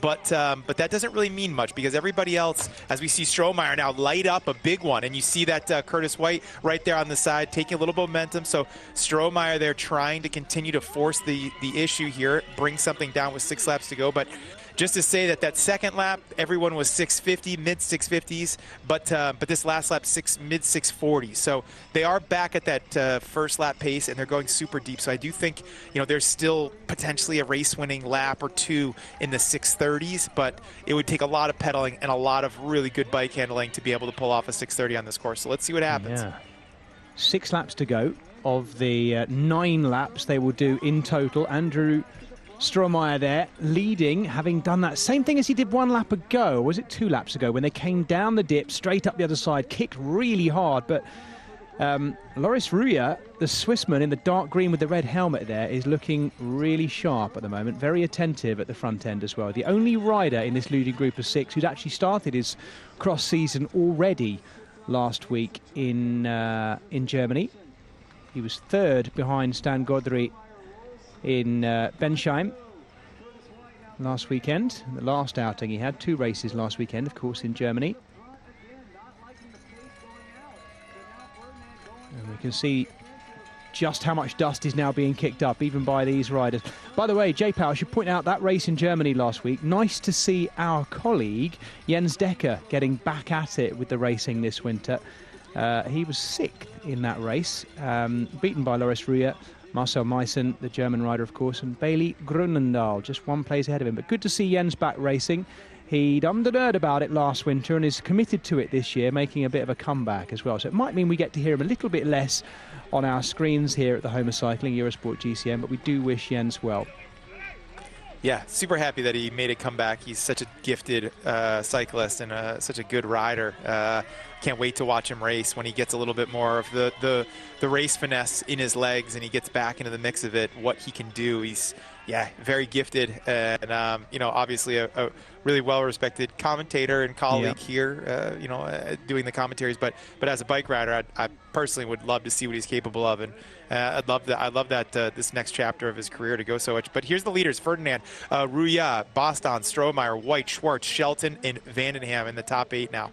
But that doesn't really mean much, because everybody else, as we see Strohmeyer now light up a big one, and you see that Curtis White right there on the side taking a little momentum. So Strohmeyer there trying to continue to force the issue here, bring something down with 6 laps to go. But just to say that second lap, everyone was 650, mid 650s, but this last lap, mid 640s. So they are back at that first lap pace, and they're going super deep. So I do think, you know, there's still potentially a race-winning lap or 2 in the 630s, but it would take a lot of pedaling and a lot of really good bike handling to be able to pull off a 630 on this course. So let's see what happens. Yeah. 6 laps to go of the 9 laps they will do in total. Andrew Strohmeyer there, leading, having done that same thing as he did 1 lap ago, or was it 2 laps ago, when they came down the dip, straight up the other side, kicked really hard. But Loris Ruya, the Swissman in the dark green with the red helmet there, is looking really sharp at the moment, very attentive at the front end as well. The only rider in this leading group of 6 who's actually started his cross season already last week in Germany. He was 3rd behind Stan Godry in Bensheim last weekend, the last outing. He had 2 races last weekend, of course, in Germany. And we can see just how much dust is now being kicked up, even by these riders. By the way, J. Powell, I should point out that race in Germany last week. Nice to see our colleague Jens Decker getting back at it with the racing this winter. He was sixth in that race, beaten by Loris Ruya, Marcel Meissen, the German rider, of course, and Bailey Grunendahl, just one place ahead of him. But good to see Jens back racing. He'd undernerd about it last winter and is committed to it this year, making a bit of a comeback as well. So it might mean we get to hear him a little bit less on our screens here at the home of cycling, Eurosport GCN, but we do wish Jens well. Yeah, super happy that he made a comeback. He's such a gifted cyclist and such a good rider. Can't wait to watch him race when he gets a little bit more of the race finesse in his legs and he gets back into the mix of it, what he can do. He's, yeah, very gifted and, you know, obviously a really well-respected commentator and colleague here, you know, doing the commentaries. But as a bike rider, I personally would love to see what he's capable of. And I love that this next chapter of his career to go so much. But here's the leaders: Ferdinand, Ruya, Boston, Strohmeyer, White, Schwartz, Shelton, and Vandenham in the top 8 now.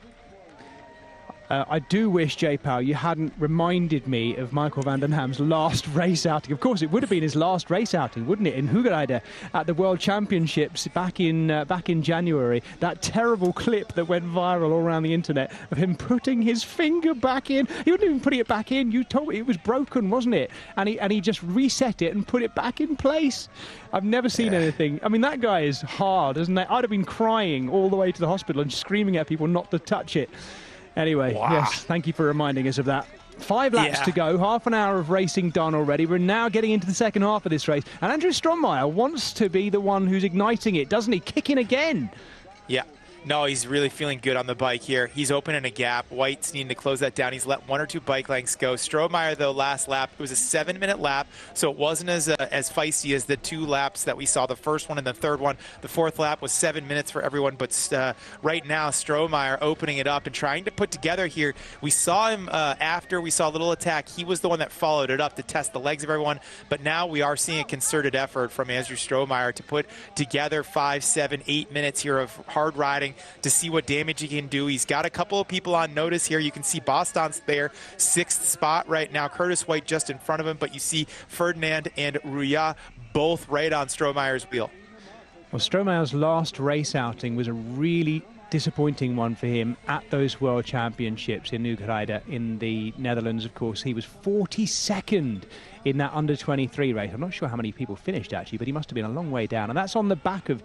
I do wish, J. Powell, you hadn't reminded me of Michael Vandenham's last race outing. Of course, it would have been his last race outing, wouldn't it, in Hoogerheide at the World Championships back in January. That terrible clip that went viral all around the internet of him putting his finger back in. He wasn't even putting it back in. You told me it was broken, wasn't it? And he just reset it and put it back in place. I've never seen anything. I mean, that guy is hard, isn't it? I'd have been crying all the way to the hospital and screaming at people not to touch it. Anyway, yes, thank you for reminding us of that. 5 laps to go, half an hour of racing done already. We're now getting into the second half of this race. And Andrew Strohmeyer wants to be the one who's igniting it, doesn't he? Kicking again. Yeah. No, he's really feeling good on the bike here. He's opening a gap. White's needing to close that down. He's let 1 or 2 bike lengths go. Strohmeyer, though, last lap, it was a 7-minute lap, so it wasn't as feisty as the 2 laps that we saw, the first one and the third one. The 4th lap was 7 minutes for everyone, but right now, Strohmeyer opening it up and trying to put together here. We saw him after we saw a little attack. He was the one that followed it up to test the legs of everyone, but now we are seeing a concerted effort from Andrew Strohmeyer to put together 5, 7, 8 minutes here of hard riding to see what damage he can do. He's got a couple of people on notice here. You can see Boston's there, 6th spot right now. Curtis White just in front of him, but you see Ferdinand and Ruya both right on Strohmeyer's wheel. Well, Strohmeyer's last race outing was a really disappointing one for him at those World Championships in Hoogerheide in the Netherlands, of course. He was 42nd in that under-23 race. I'm not sure how many people finished, actually, but he must have been a long way down. And that's on the back of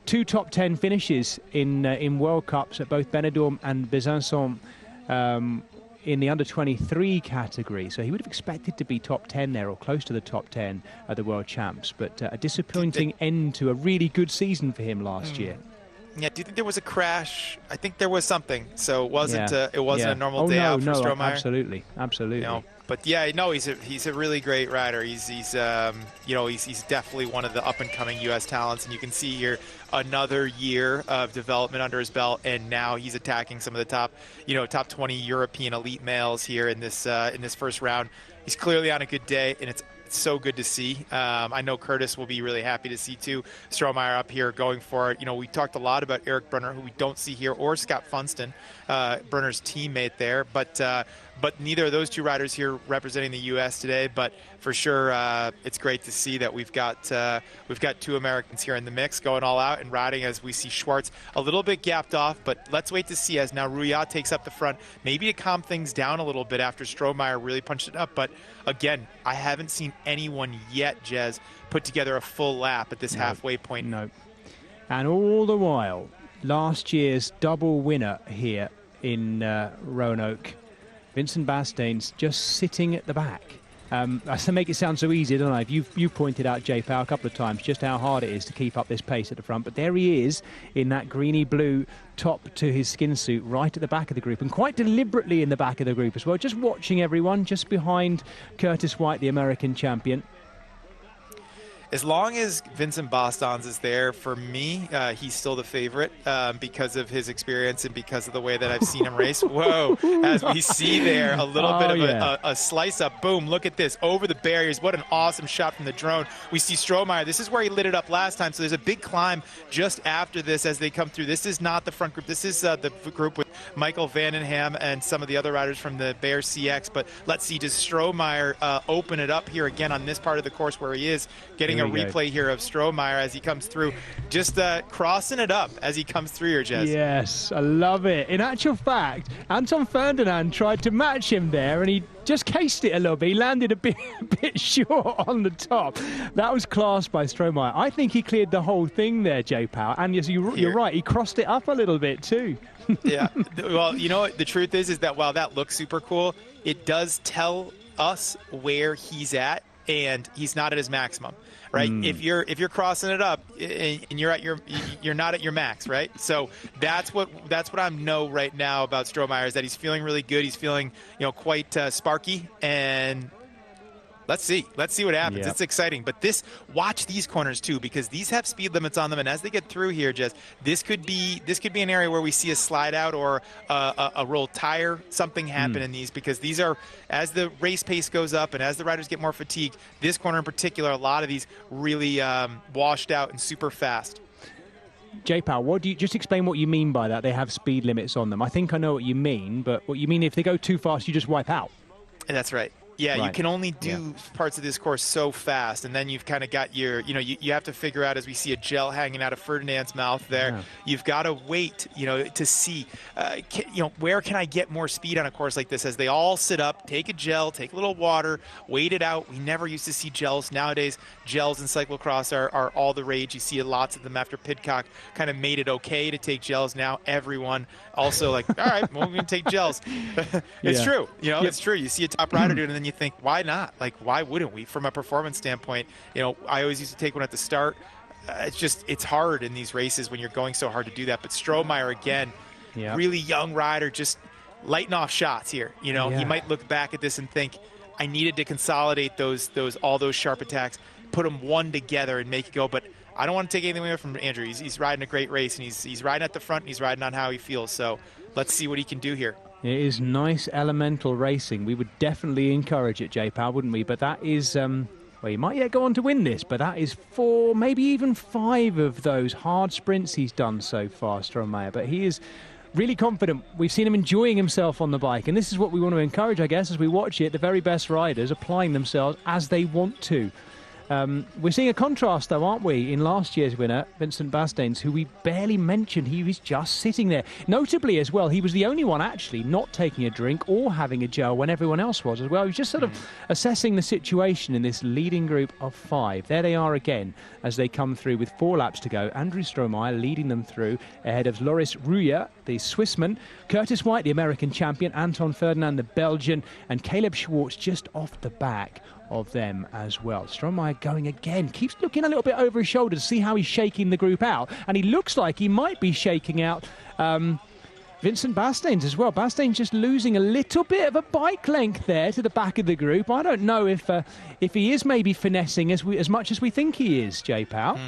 2 top 10 finishes in World Cups at both Benidorm and Besançon in the under-23 category. So he would have expected to be top 10 there or close to the top 10 at the World Champs. But a disappointing end to a really good season for him last year. Yeah, do you think there was a crash? I think there was something. So it wasn't a normal day out for Strohmeyer. Absolutely. You know, but yeah, no, he's a really great rider. He's you know, he's definitely one of the up and coming U.S. talents, and you can see here another year of development under his belt, and now he's attacking some of the top 20 European elite males here in this first round. He's clearly on a good day, and it's so good to see. I know Curtis will be really happy to see too. Strohmeyer up here going for it. You know, we talked a lot about Eric Brunner, who we don't see here, or Scott Funston, Brunner's teammate there, but neither of those 2 riders here representing the U.S. today. But for sure, it's great to see that we've got 2 Americans here in the mix going all out and riding, as we see Schwartz a little bit gapped off. But let's wait to see as now Ruya takes up the front, maybe to calm things down a little bit after Strohmeyer really punched it up. But again, I haven't seen anyone yet, Jez, put together a full lap at this halfway point. No. And all the while, last year's double winner here in Roanoke, Vincent Bastain's just sitting at the back. I make it sound so easy, don't I? You've pointed out, J. Powell, a couple of times just how hard it is to keep up this pace at the front. But there he is in that greeny-blue top to his skin suit right at the back of the group, and quite deliberately in the back of the group as well, just watching everyone, just behind Curtis White, the American champion. as long as Vincent Bostons is there, for me, he's still the favorite because of his experience and because of the way that I've seen him race. Whoa, as we see there, a little bit of a slice up. Boom, look at this, over the barriers. What an awesome shot from the drone. We see Strohmeyer. This is where he lit it up last time, so there's a big climb just after this as they come through. This is not the front group. This is the group with Michael Vandenham and some of the other riders from the USCX. But let's see, does Strohmeyer open it up here again on this part of the course where he is getting a replay here of Strohmeyer as he comes through, just crossing it up as he comes through here, Jez. Yes, I love it. In actual fact, Anton Ferdinand tried to match him there, and he just cased it a little bit. He landed a bit short on the top. That was class by Strohmeyer. I think he cleared the whole thing there, J-Power. And yes, you're right, he crossed it up a little bit too. Yeah, well, you know what the truth is that while that looks super cool, it does tell us where he's at, and he's not at his maximum, right? If you're crossing it up and you're not at your max, right? So that's what I know right now about Strohmeyer, is that he's feeling really good. He's feeling quite sparky, and let's see what happens. Yep. It's exciting, but watch these corners too, because these have speed limits on them, and as they get through here, Jess, this could be an area where we see a slide out or a rolled tire, something happen in these, because these are, as the race pace goes up and as the riders get more fatigued, this corner in particular, a lot of these really washed out and super fast. J-Power, what do you just explain what you mean by that? They have speed limits on them. I think I know what you mean, but what you mean, if they go too fast, you just wipe out. That's right. Yeah, right. You can only do parts of this course so fast, and then you've kind of got your, you have to figure out, as we see a gel hanging out of Ferdinand's mouth there, you've got to wait, to see, where can I get more speed on a course like this, as they all sit up, take a gel, take a little water, wait it out. We never used to see gels. Nowadays, gels in cyclocross are all the rage. You see lots of them after Pidcock kind of made it okay to take gels. Now everyone also all right, well, we're going to take gels. It's true. It's true. You see a top rider do it, and then you think, why not? Why wouldn't we? From a performance standpoint, I always used to take one at the start. It's hard in these races when you're going so hard to do that. But Strohmeyer, again, really young rider, just lighting off shots here. He might look back at this and think, I needed to consolidate all those sharp attacks, put them one together and make it go. But I don't want to take anything away from Andrew. He's riding a great race, and he's riding at the front, and he's riding on how he feels. So let's see what he can do here. It is nice elemental racing. We would definitely encourage it, J-Power, wouldn't we? But that is, well, he might yet go on to win this, but that is 4, maybe even 5 of those hard sprints he's done so far, Strohmeyer. But he is really confident. We've seen him enjoying himself on the bike, and this is what we want to encourage, I guess, as we watch it. The very best riders applying themselves as they want to. We're seeing a contrast, though, aren't we, in last year's winner, Vincent Bastains, who we barely mentioned. He was just sitting there. Notably, as well, he was the only one actually not taking a drink or having a gel when everyone else was as well. He was just sort of assessing the situation in this leading group of 5. There they are again as they come through with 4 laps to go. Andrew Strohmeyer leading them through ahead of Loris Ruya, the Swissman, Curtis White, the American champion, Anton Ferdinand, the Belgian, and Caleb Schwartz just off the back of them as well. Strohmeyer going again, keeps looking a little bit over his shoulder to see how he's shaking the group out, and he looks like he might be shaking out Vincent Bastains as well. Bastains just losing a little bit of a bike length there to the back of the group. I don't know if he is maybe finessing as much as we think he is, J-Pow.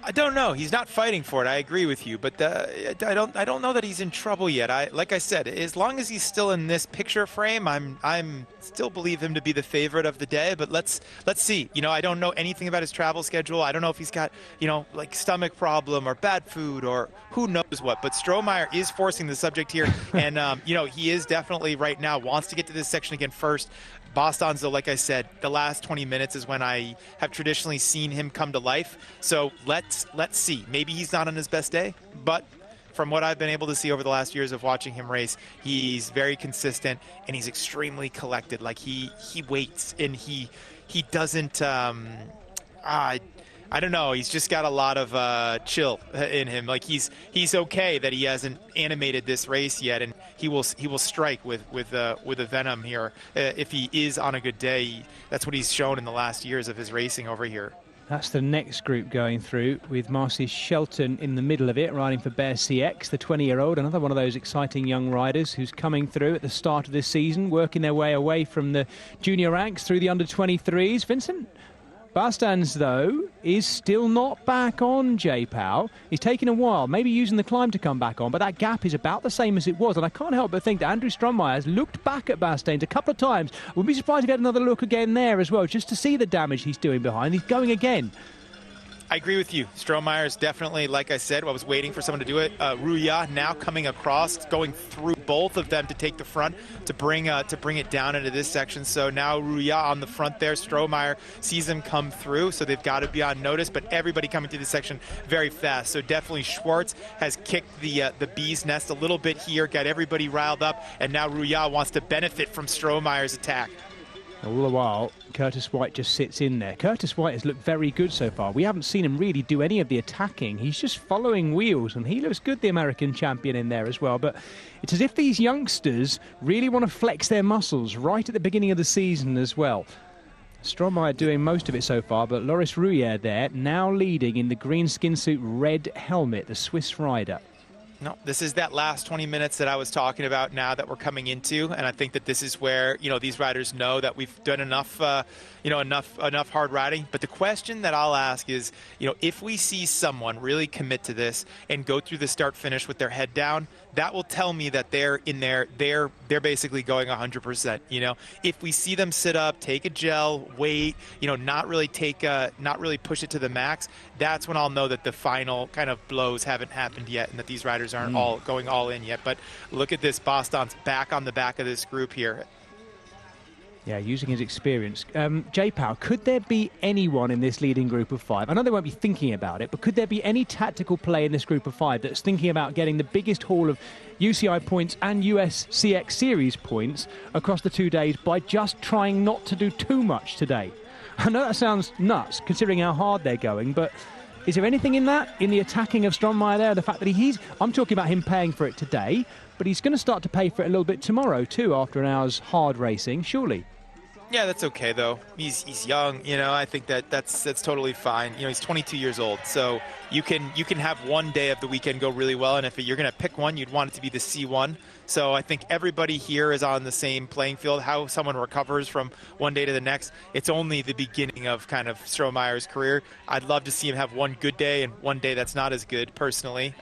I don't know. He's not fighting for it. I agree with you, but I don't know that he's in trouble yet. Like I said, as long as he's still in this picture frame, I'm still believe him to be the favorite of the day. But let's see. I don't know anything about his travel schedule. I don't know if he's got like stomach problem or bad food or who knows what. But Strohmeyer is forcing the subject here, and he is definitely right now wants to get to this section again first. Bostons, though, like I said, the last 20 minutes is when I have traditionally seen him come to life. So let's see. Maybe he's not on his best day, but from what I've been able to see over the last years of watching him race, he's very consistent and he's extremely collected. Like he waits and he doesn't. I don't know. He's just got a lot of chill in him. Like he's okay that he hasn't animated this race yet, and he will strike with a venom here if he is on a good day. That's what he's shown in the last years of his racing over here. That's the next group going through, with Marcy Shelton in the middle of it, riding for USCX, the 20-year-old, another one of those exciting young riders who's coming through at the start of this season, working their way away from the junior ranks through the under-23s. Vincent Bastans, though, is still not back on J-Pow. He's taken a while, maybe using the climb to come back on, but that gap is about the same as it was. And I can't help but think that Andrew Strohmeyer has looked back at Bastans a couple of times. Wouldn't be surprised if he had another look again there as well, just to see the damage he's doing behind. He's going again. I agree with you. Strohmeyer is definitely, like I said, I was waiting for someone to do it. Ruya now coming across, going through both of them to take the front, to bring it down into this section. So now Ruya on the front there. Strohmeyer sees them come through, so they've got to be on notice. But everybody coming through this section very fast. So definitely Schwartz has kicked the bee's nest a little bit here, got everybody riled up, and now Ruya wants to benefit from Strohmeyer's attack. All the while, Curtis White just sits in there. Curtis White has looked very good so far. We haven't seen him really do any of the attacking. He's just following wheels, and he looks good, the American champion, in there as well. But it's as if these youngsters really want to flex their muscles right at the beginning of the season as well. Strohmeyer doing most of it so far, but Loris Rouillère there, now leading in the green skin suit, red helmet, the Swiss rider. No, this is that last 20 minutes that I was talking about now that we're coming into, and I think that this is where, these riders know that we've done enough, enough hard riding. But the question that I'll ask is, if we see someone really commit to this and go through the start finish with their head down, that will tell me that they're in there, they're basically going 100%. If we see them sit up, take a gel, wait, not really push it to the max, that's when I'll know that the final kind of blows haven't happened yet and that these riders aren't all going all in yet. But look at this, Bastans back on the back of this group here. Yeah, using his experience. J-Pow, could there be anyone in this leading group of 5? I know they won't be thinking about it, but could there be any tactical play in this group of 5 that's thinking about getting the biggest haul of UCI points and USCX series points across the 2 days by just trying not to do too much today? I know that sounds nuts, considering how hard they're going, but is there anything in that, in the attacking of Strohmeyer there, the fact that I'm talking about him paying for it today, but he's going to start to pay for it a little bit tomorrow too, after an hour's hard racing, surely? Yeah, that's okay though. He's young, I think that's totally fine. He's 22 years old, so you can have one day of the weekend go really well, and if you're going to pick one, you'd want it to be the C1. So I think everybody here is on the same playing field. How someone recovers from one day to the next, it's only the beginning of kind of Strohmeyer's career. I'd love to see him have one good day and one day that's not as good, personally.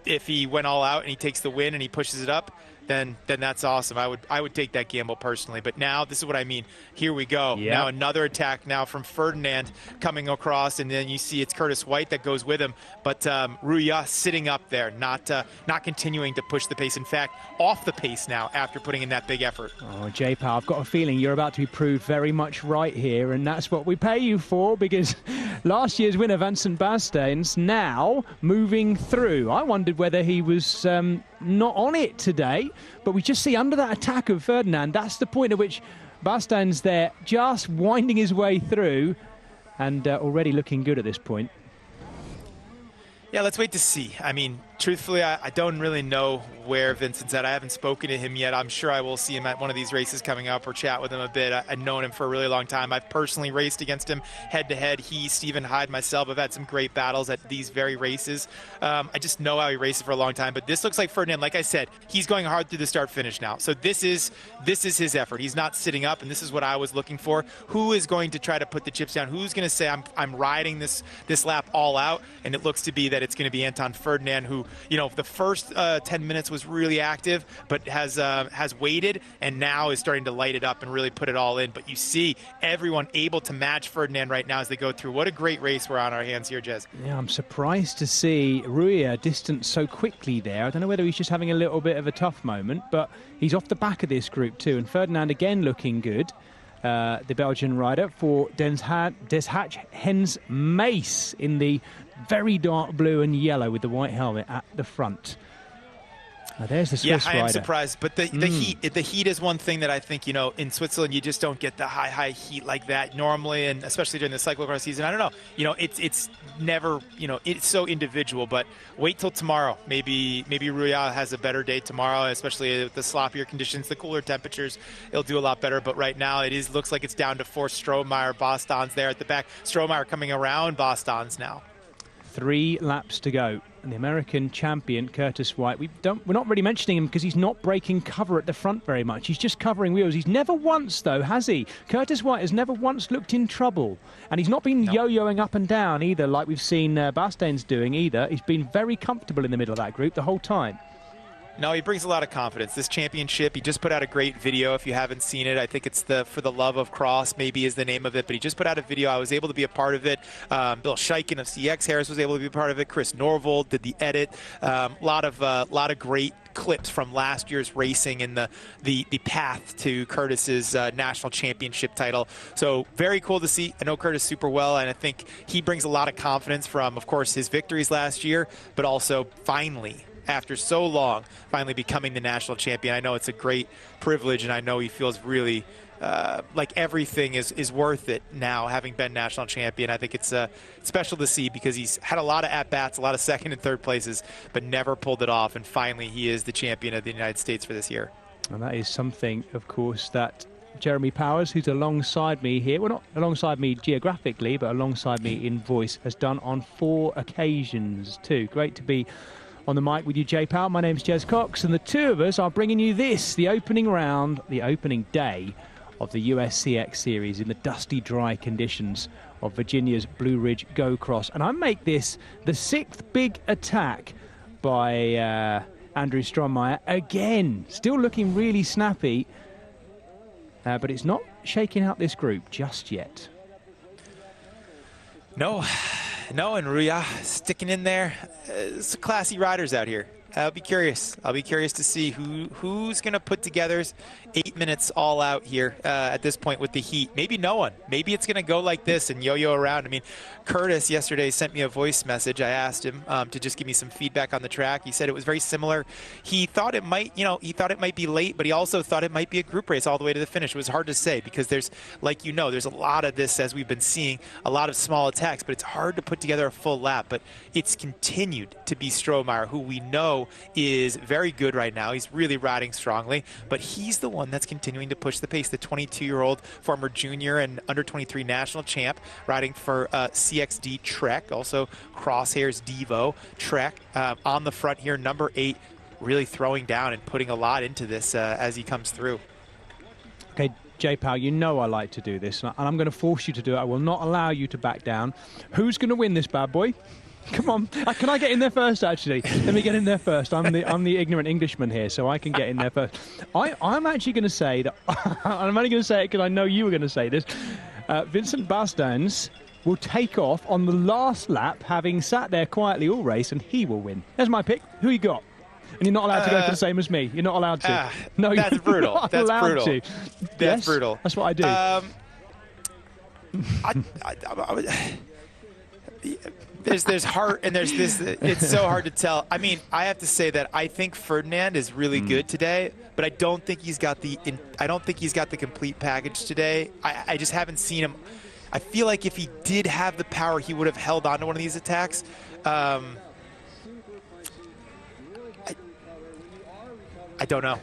If he went all out and he takes the win and he pushes it up, then that's awesome. I would take that gamble personally. But now, this is what I mean. Here we go. Yep. Now another attack now from Ferdinand coming across, and then you see it's Curtis White that goes with him. But Rouillère sitting up there, not continuing to push the pace. In fact, off the pace now after putting in that big effort. Oh, J-Pow, I've got a feeling you're about to be proved very much right here, and that's what we pay you for, because last year's winner, Vincent Bastens, now moving through. I wondered whether he was not on it today, but we just see under that attack of Ferdinand, that's the point at which Bastens there just winding his way through and already looking good at this point. Yeah, let's wait to see. I mean, truthfully, I don't really know where Vincent's at. I haven't spoken to him yet. I'm sure I will see him at one of these races coming up or chat with him a bit. I've known him for a really long time. I've personally raced against him head-to-head. He, Stephen Hyde, myself have had some great battles at these very races. I just know how he races for a long time. But this looks like Ferdinand, like I said, he's going hard through the start-finish now. So this is his effort. He's not sitting up, and this is what I was looking for. Who is going to try to put the chips down? Who's going to say, I'm riding this lap all out? And it looks to be that it's going to be Anton Ferdinand, who, the first 10 minutes was really active, but has waited and now is starting to light it up and really put it all in. But you see everyone able to match Ferdinand right now as they go through. What a great race we're on our hands here, Jez. Yeah, I'm surprised to see Rouillère distance so quickly there. I don't know whether he's just having a little bit of a tough moment, but he's off the back of this group too. And Ferdinand again looking good. The Belgian rider for Deshatch Hens Mace in the very dark blue and yellow with the white helmet at the front. There's the Swiss rider. Yeah, I am surprised, but the heat is one thing that I think, in Switzerland you just don't get the high heat like that normally, and especially during the cyclocross season. I don't know, it's never, it's so individual. But wait till tomorrow. Maybe Rouillère has a better day tomorrow, especially with the sloppier conditions, the cooler temperatures. It'll do a lot better. But right now looks like it's down to 4 Strohmeyer, Bastens there at the back. Strohmeyer coming around Bastens now. 3 laps to go. And the American champion, Curtis White, we're not really mentioning him because he's not breaking cover at the front very much. He's just covering wheels. He's never once, though, has he? Curtis White has never once looked in trouble. And he's not been yo-yoing up and down either, like we've seen Bastain's doing either. He's been very comfortable in the middle of that group the whole time. No, he brings a lot of confidence. This championship, he just put out a great video. If you haven't seen it, I think it's the For the Love of Cross, maybe is the name of it. But he just put out a video. I was able to be a part of it. Bill Scheiken of CX Harris was able to be a part of it. Chris Norvold did the edit. A lot of great clips from last year's racing in the path to Curtis's national championship title. So very cool to see. I know Curtis super well, and I think he brings a lot of confidence from, of course, his victories last year, but also finally, after so long, finally becoming the national champion. I know it's a great privilege, and I know he feels really like everything is worth it now, having been national champion. I think it's special to see because he's had a lot of at-bats, a lot of second and third places, but never pulled it off, and finally he is the champion of the United States for this year. And that is something, of course, that Jeremy Powers, who's alongside me here, well, not alongside me geographically, but alongside me in voice, has done on 4 occasions too. Great to be on the mic with you, J Powell. My name's Jez Cox, and the two of us are bringing you this, the opening round, the opening day of the USCX series in the dusty, dry conditions of Virginia's Blue Ridge Go Cross. And I make this the 6th big attack by Andrew Strohmeyer. Again, still looking really snappy, but it's not shaking out this group just yet. No, and Ruya sticking in there. Some classy riders out here. I'll be curious. I'll be curious to see who's going to put together 8 minutes all out here at this point with the heat. Maybe no one. Maybe it's going to go like this and yo-yo around. I mean, Curtis yesterday sent me a voice message. I asked him to just give me some feedback on the track. He said it was very similar. He thought it might, he thought it might be late, but he also thought it might be a group race all the way to the finish. It was hard to say because there's, like there's a lot of this, as we've been seeing, a lot of small attacks, but it's hard to put together a full lap. But it's continued to be Strohmeyer, who we know is very good right now. He's really riding strongly, but he's the one that's continuing to push the pace. The 22-year-old former junior and under-23 national champ riding for CXD Trek, also Crosshairs Devo Trek on the front here, number 8, really throwing down and putting a lot into this as he comes through. Okay, J Powell, you know I like to do this, and I'm going to force you to do it. I will not allow you to back down. Who's going to win this bad boy? Come on. Can I get in there first, actually? Let me get in there first. I'm the ignorant Englishman here, so I can get in there first. I'm actually going to say that, I'm only going to say it because I know you were going to say this, Vincent Bastains will take off on the last lap, having sat there quietly all race, and he will win. There's my pick. Who you got? And you're not allowed to go for the same as me. You're not allowed to. No, that's brutal. Not that's allowed brutal. To. That's yes, brutal. That's what I do. There's heart and there's this. It's so hard to tell. I mean, I have to say that I think Ferdinand is really good today, but I don't think he's got the complete package today. I just haven't seen him. I feel like if he did have the power, he would have held on to one of these attacks. I don't know.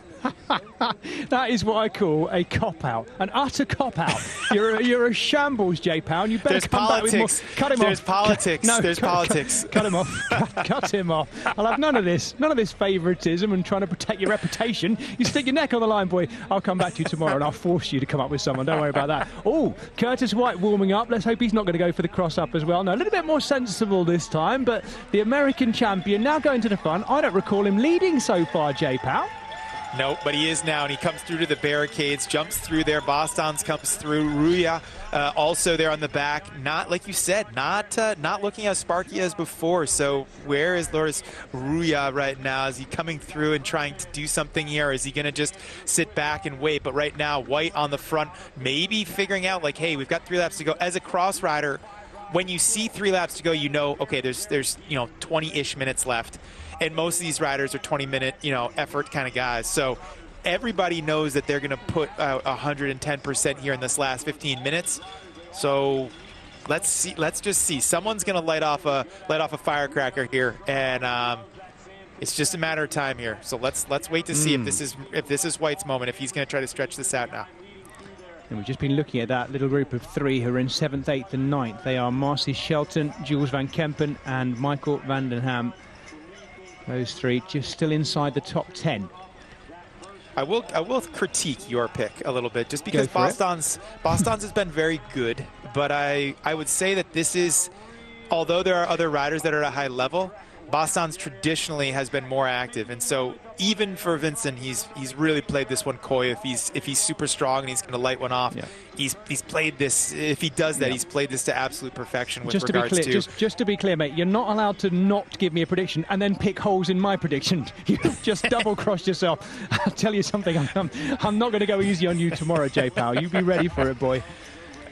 That is what I call a cop-out, an utter cop-out. You're a shambles, J Powell. You better come back with more. Cut him off. There's politics. No, there's politics. Cut him off. Cut him off. I'll have none of this favoritism and trying to protect your reputation. You stick your neck on the line, boy. I'll come back to you tomorrow and I'll force you to come up with someone. Don't worry about that. Oh, Curtis White warming up. Let's hope he's not going to go for the cross-up as well. No, a little bit more sensible this time, but the American champion now going to the front. I don't recall him leading so far, J Powell. No, but he is now, and he comes through to the barricades, jumps through there. Bastans comes through. Ruya also there on the back. Not, like you said, not looking as sparky as before. So where is Loris Ruya right now? Is he coming through and trying to do something here? Or is he going to just sit back and wait? But right now, White on the front, maybe figuring out, like, hey, we've got 3 laps to go. As a cross rider, when you see 3 laps to go, you know, okay, there's 20-ish minutes left. And most of these riders are 20-minute, effort kind of guys. So everybody knows that they're going to put 110% here in this last 15 minutes. So let's see. Let's just see. Someone's going to light off a firecracker here, and it's just a matter of time here. So let's wait to see if this is White's moment. If he's going to try to stretch this out now. And we've just been looking at that little group of 3 who are in 7th, 8th and 9th. They are Marcy Shelton, Jules van Kempen and Michael van den Ham. Those 3 just still inside the top 10. I will critique your pick a little bit, just because Boston's has been very good, but I would say that this is, although there are other riders that are at a high level, Boston's traditionally has been more active, and so even for Vincent, he's really played this one coy. If he's super strong and he's going to light one off, he's played this. If he does that, he's played this to absolute perfection. With regards to just to be clear, mate, you're not allowed to not give me a prediction and then pick holes in my prediction. You've just double-crossed yourself. I'll tell you something. I'm not going to go easy on you tomorrow, J Powell. You be ready for it, boy.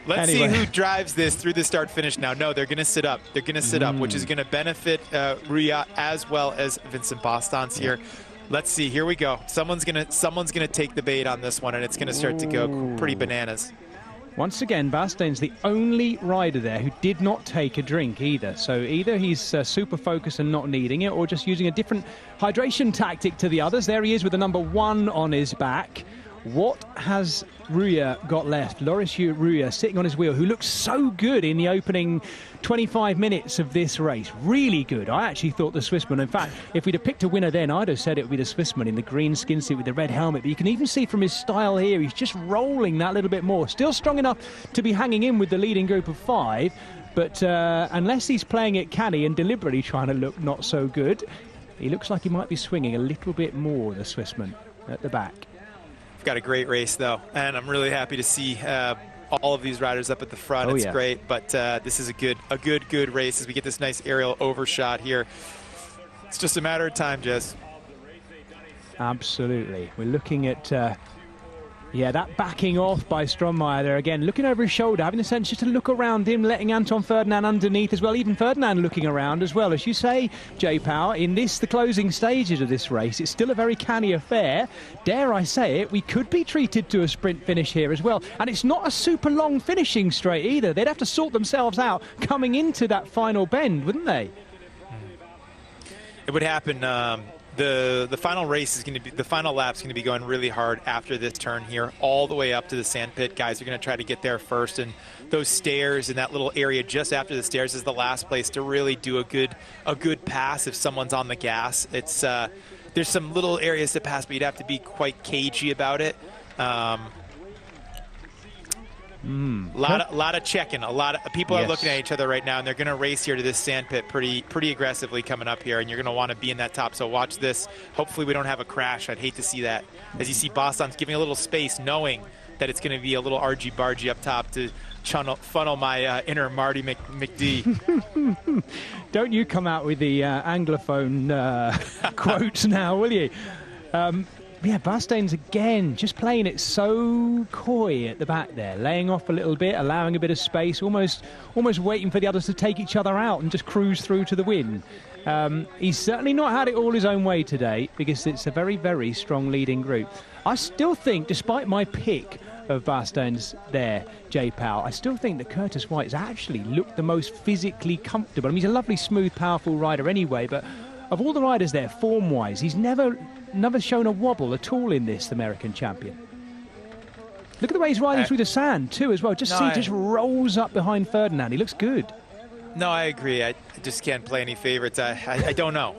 Let's see who drives this through the start-finish now. No, they're going to sit up. They're going to sit up, which is going to benefit Ruya as well as Vincent Bostons here. Let's see. Here we go. Someone's gonna take the bait on this one, and it's going to start to go pretty bananas. Once again, Bastain's the only rider there who did not take a drink either. So either he's super focused and not needing it, or just using a different hydration tactic to the others. There he is with the number 1 on his back. What has Ruya got left? Loris Ruya sitting on his wheel, who looks so good in the opening 25 minutes of this race. Really good. I actually thought the Swissman, in fact, if we'd have picked a winner then, I'd have said it would be the Swissman in the green skin suit with the red helmet. But you can even see from his style here, he's just rolling that little bit more. Still strong enough to be hanging in with the leading group of 5. But unless he's playing it canny and deliberately trying to look not so good, he looks like he might be swinging a little bit more, the Swissman, at the back. Got a great race though, and I'm really happy to see all of these riders up at the front. It's great, but this is a good race as we get this nice aerial overshot here. It's just a matter of time, Jez. Absolutely. We're looking at that backing off by Strohmeyer there again, looking over his shoulder, having the sense just to look around him, letting Anton Ferdinand underneath as well, even Ferdinand looking around as well. As you say, J Power, in the closing stages of this race, it's still a very canny affair. Dare I say it, we could be treated to a sprint finish here as well. And it's not a super long finishing straight either. They'd have to sort themselves out coming into that final bend, wouldn't they? It would happen. The final race is going to be, the final lap's going to be going really hard after this turn here, all the way up to the sand pit. Guys are going to try to get there first, and those stairs in that little area just after the stairs is the last place to really do a good pass if someone's on the gas. It's there's some little areas to pass, but you'd have to be quite cagey about it. Lot of checking. A lot of people are looking at each other right now, and they're going to race here to this sand pit pretty aggressively coming up here, and you're going to want to be in that top. So watch this. Hopefully we don't have a crash. I'd hate to see that. As you see, Boston's giving a little space, knowing that it's going to be a little argy-bargy up top to funnel my inner Marty McD. Don't you come out with the Anglophone quotes now, will you? Yeah, Bastain's again just playing it so coy at the back there, laying off a little bit, allowing a bit of space, almost waiting for the others to take each other out and just cruise through to the win. He's certainly not had it all his own way today, because it's a very, very strong leading group. I still think, despite my pick of Bastain's there, J Powell, I still think that Curtis White's actually looked the most physically comfortable. I mean, he's a lovely, smooth, powerful rider anyway, but of all the riders there, form-wise, he's never shown a wobble at all in this American champion. Look at the way he's riding through the sand too as well. Just rolls up behind Ferdinand. He looks good. No, I agree. I just can't play any favorites. I don't know.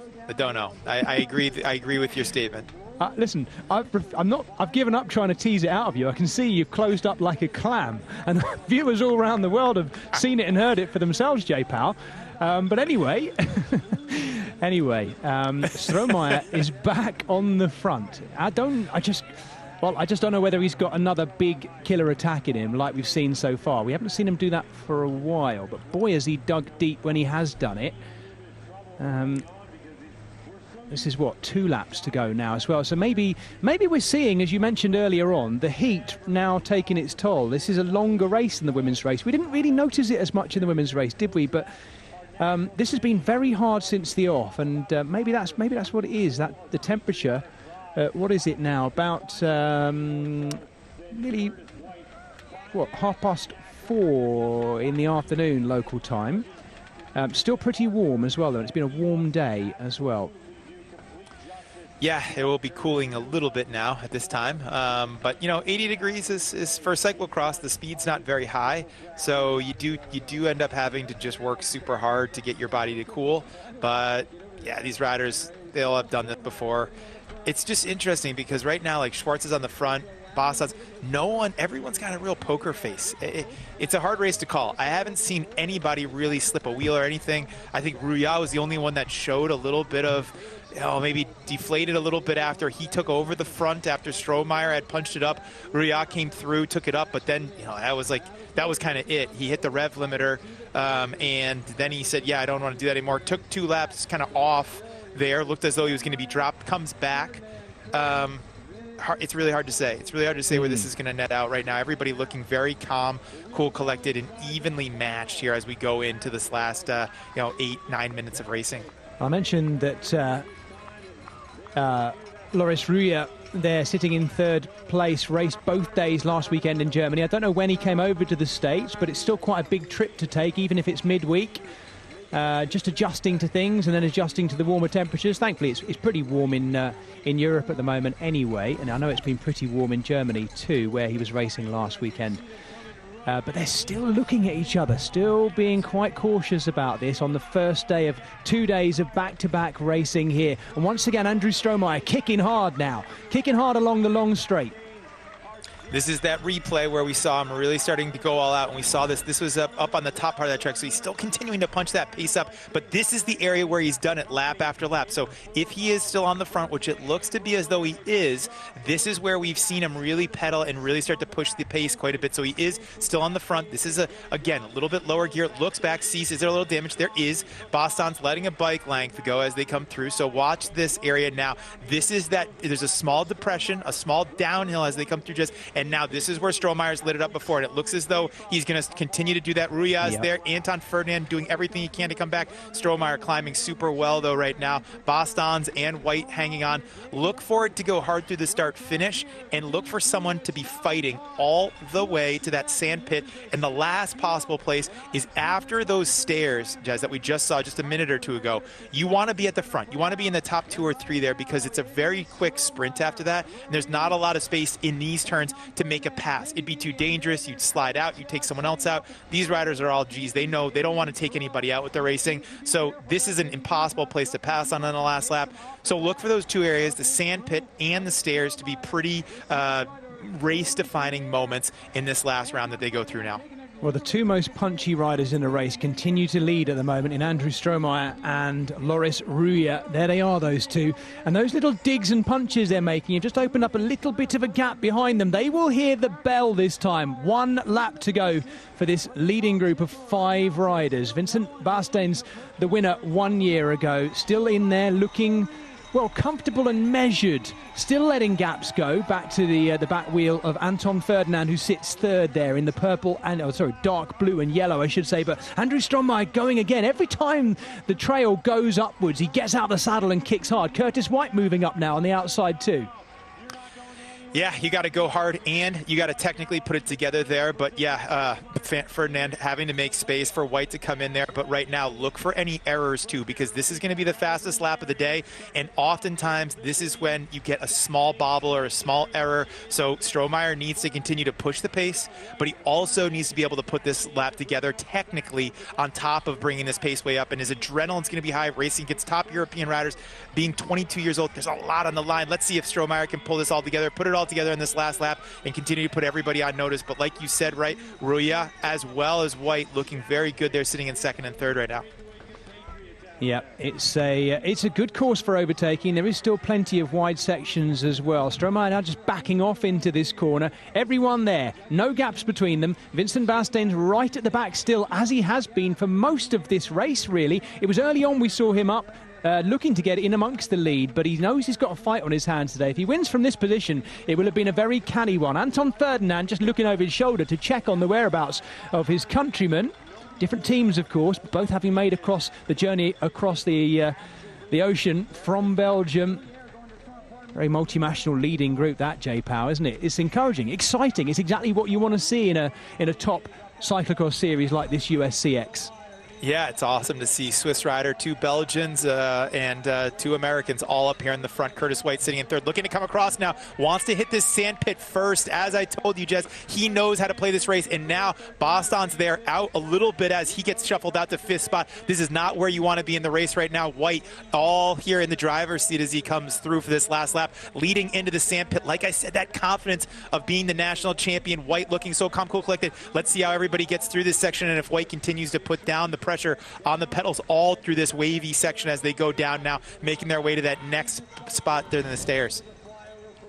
I agree with your statement. Listen, I've given up trying to tease it out of you. I can see you've closed up like a clam, and viewers all around the world have seen it and heard it for themselves, J Powell. But anyway, Strohmeyer is back on the front. I just don't know whether he's got another big killer attack in him like we've seen so far. We haven't seen him do that for a while, but boy, has he dug deep when he has done it. This is 2 laps to go now as well. So maybe we're seeing, as you mentioned earlier on, the heat now taking its toll. This is a longer race than the women's race. We didn't really notice it as much in the women's race, did we? But this has been very hard since the off, and maybe that's what it is. That the temperature. What is it now? About nearly 4:30 in the afternoon local time. Still pretty warm as well, though. It's been a warm day as well. Yeah, it will be cooling a little bit now at this time. But, 80 degrees is for cyclocross. The speed's not very high. So you do end up having to just work super hard to get your body to cool. But, yeah, these riders, they'll have done this before. It's just interesting because right now, like, Schwartz is on the front. Boston's, everyone's got a real poker face. It's a hard race to call. I haven't seen anybody really slip a wheel or anything. I think Rouillat was the only one that showed a little bit of, maybe deflated a little bit after he took over the front after Strohmeyer had punched it up. Rouillat came through, took it up, but then, that was kind of it. He hit the rev limiter, and then he said, yeah, I don't want to do that anymore. Took 2 laps kind of off there, looked as though he was going to be dropped, comes back. It's really hard to say. It's really hard to say where this is going to net out right now. Everybody looking very calm, cool, collected, and evenly matched here as we go into this last, 8-9 minutes of racing. I mentioned that Loris Rouillat there sitting in 3rd place, raced both days last weekend in Germany. I don't know when he came over to the States, but it's still quite a big trip to take, even if it's midweek. Just adjusting to things and then adjusting to the warmer temperatures. Thankfully, it's pretty warm in Europe at the moment anyway, and I know it's been pretty warm in Germany too, where he was racing last weekend. But they're still looking at each other, still being quite cautious about this on the first day of 2 days of back-to-back racing here. And once again, Andrew Strohmeyer kicking hard now, kicking hard along the long straight. This is that replay where we saw him really starting to go all out, and we saw this was up on the top part of that track, so he's still continuing to punch that pace up, but this is the area where he's done it lap after lap. So if he is still on the front, which it looks to be as though he is, this is where we've seen him really pedal and really start to push the pace quite a bit. So he is still on the front. This is, again, a little bit lower gear. Looks back, sees, is there a little damage? There is. Boston's letting a bike length go as they come through, so watch this area now. This is that, there's a small depression, a small downhill as they come through just, and now this is where Strohmeyer's lit it up before, and it looks as though he's going to continue to do that. Rouillat's there. Anton Ferdinand doing everything he can to come back. Strohmeyer climbing super well, though, right now. Bostons and White hanging on. Look for it to go hard through the start-finish, and look for someone to be fighting all the way to that sand pit. And the last possible place is after those stairs, Jez, that we just saw just a minute or two ago. You want to be at the front. You want to be in the top 2 or 3 there, because it's a very quick sprint after that, and there's not a lot of space in these turns to make a pass. It'd be too dangerous. You'd slide out. You'd take someone else out. These riders are all G's. They know they don't want to take anybody out with their racing. So this is an impossible place to pass on the last lap. So look for those 2 areas, the sand pit and the stairs, to be pretty race-defining moments in this last round that they go through now. Well, the 2 most punchy riders in the race continue to lead at the moment in Andrew Strohmeyer and Loris Rouillat. There they are, those 2. And those little digs and punches they're making have just opened up a little bit of a gap behind them. They will hear the bell this time. 1 lap to go for this leading group of 5 riders. Vincent Bastain's the winner 1 year ago. Still in there looking, well, comfortable and measured, still letting gaps go back to the back wheel of Anton Ferdinand, who sits 3rd there in the purple and, dark blue and yellow, I should say. But Andrew Strohmeyer going again. Every time the trail goes upwards, he gets out of the saddle and kicks hard. Curtis White moving up now on the outside too. Yeah, you got to go hard, and you got to technically put it together there. But yeah, Ferdinand having to make space for White to come in there. But right now, look for any errors too, because this is going to be the fastest lap of the day. And oftentimes, this is when you get a small bobble or a small error. So Strohmeyer needs to continue to push the pace, but he also needs to be able to put this lap together technically on top of bringing this pace way up. And his adrenaline's going to be high, racing against top European riders, being 22 years old. There's a lot on the line. Let's see if Strohmeyer can pull this all together, put it all together in this last lap, and continue to put everybody on notice. But like you said, right, Rouillat as well as White looking very good there, sitting in 2nd and 3rd right now. Yeah, it's a good course for overtaking. There is still plenty of wide sections as well. Strohmeyer now just backing off into this corner. Everyone there, no gaps between them. Vincent Bastain's right at the back still, as he has been for most of this race, really. It was early on we saw him up, looking to get in amongst the lead, but he knows he's got a fight on his hands today. If he wins from this position, it will have been a very canny one. Anton Ferdinand just looking over his shoulder to check on the whereabouts of his countrymen. Different teams, of course, both having made across the journey across the ocean from Belgium. Very multinational leading group, that, J-Power, isn't it? It's encouraging, exciting. It's exactly what you want to see in a top cyclocross series like this USCX. Yeah, it's awesome to see Swiss rider, 2 Belgians and 2 Americans all up here in the front. Curtis White sitting in third, looking to come across now, wants to hit this sand pit first. As I told you, Jess, he knows how to play this race, and now Boston's there out a little bit as he gets shuffled out to 5th spot. This is not where you want to be in the race right now. White all here in the driver's seat as he comes through for this last lap, leading into the sand pit. Like I said, that confidence of being the national champion. White looking so calm, cool, collected. Let's see how everybody gets through this section, and if White continues to put down the pressure on the pedals all through this wavy section as they go down now, making their way to that next spot there in the stairs.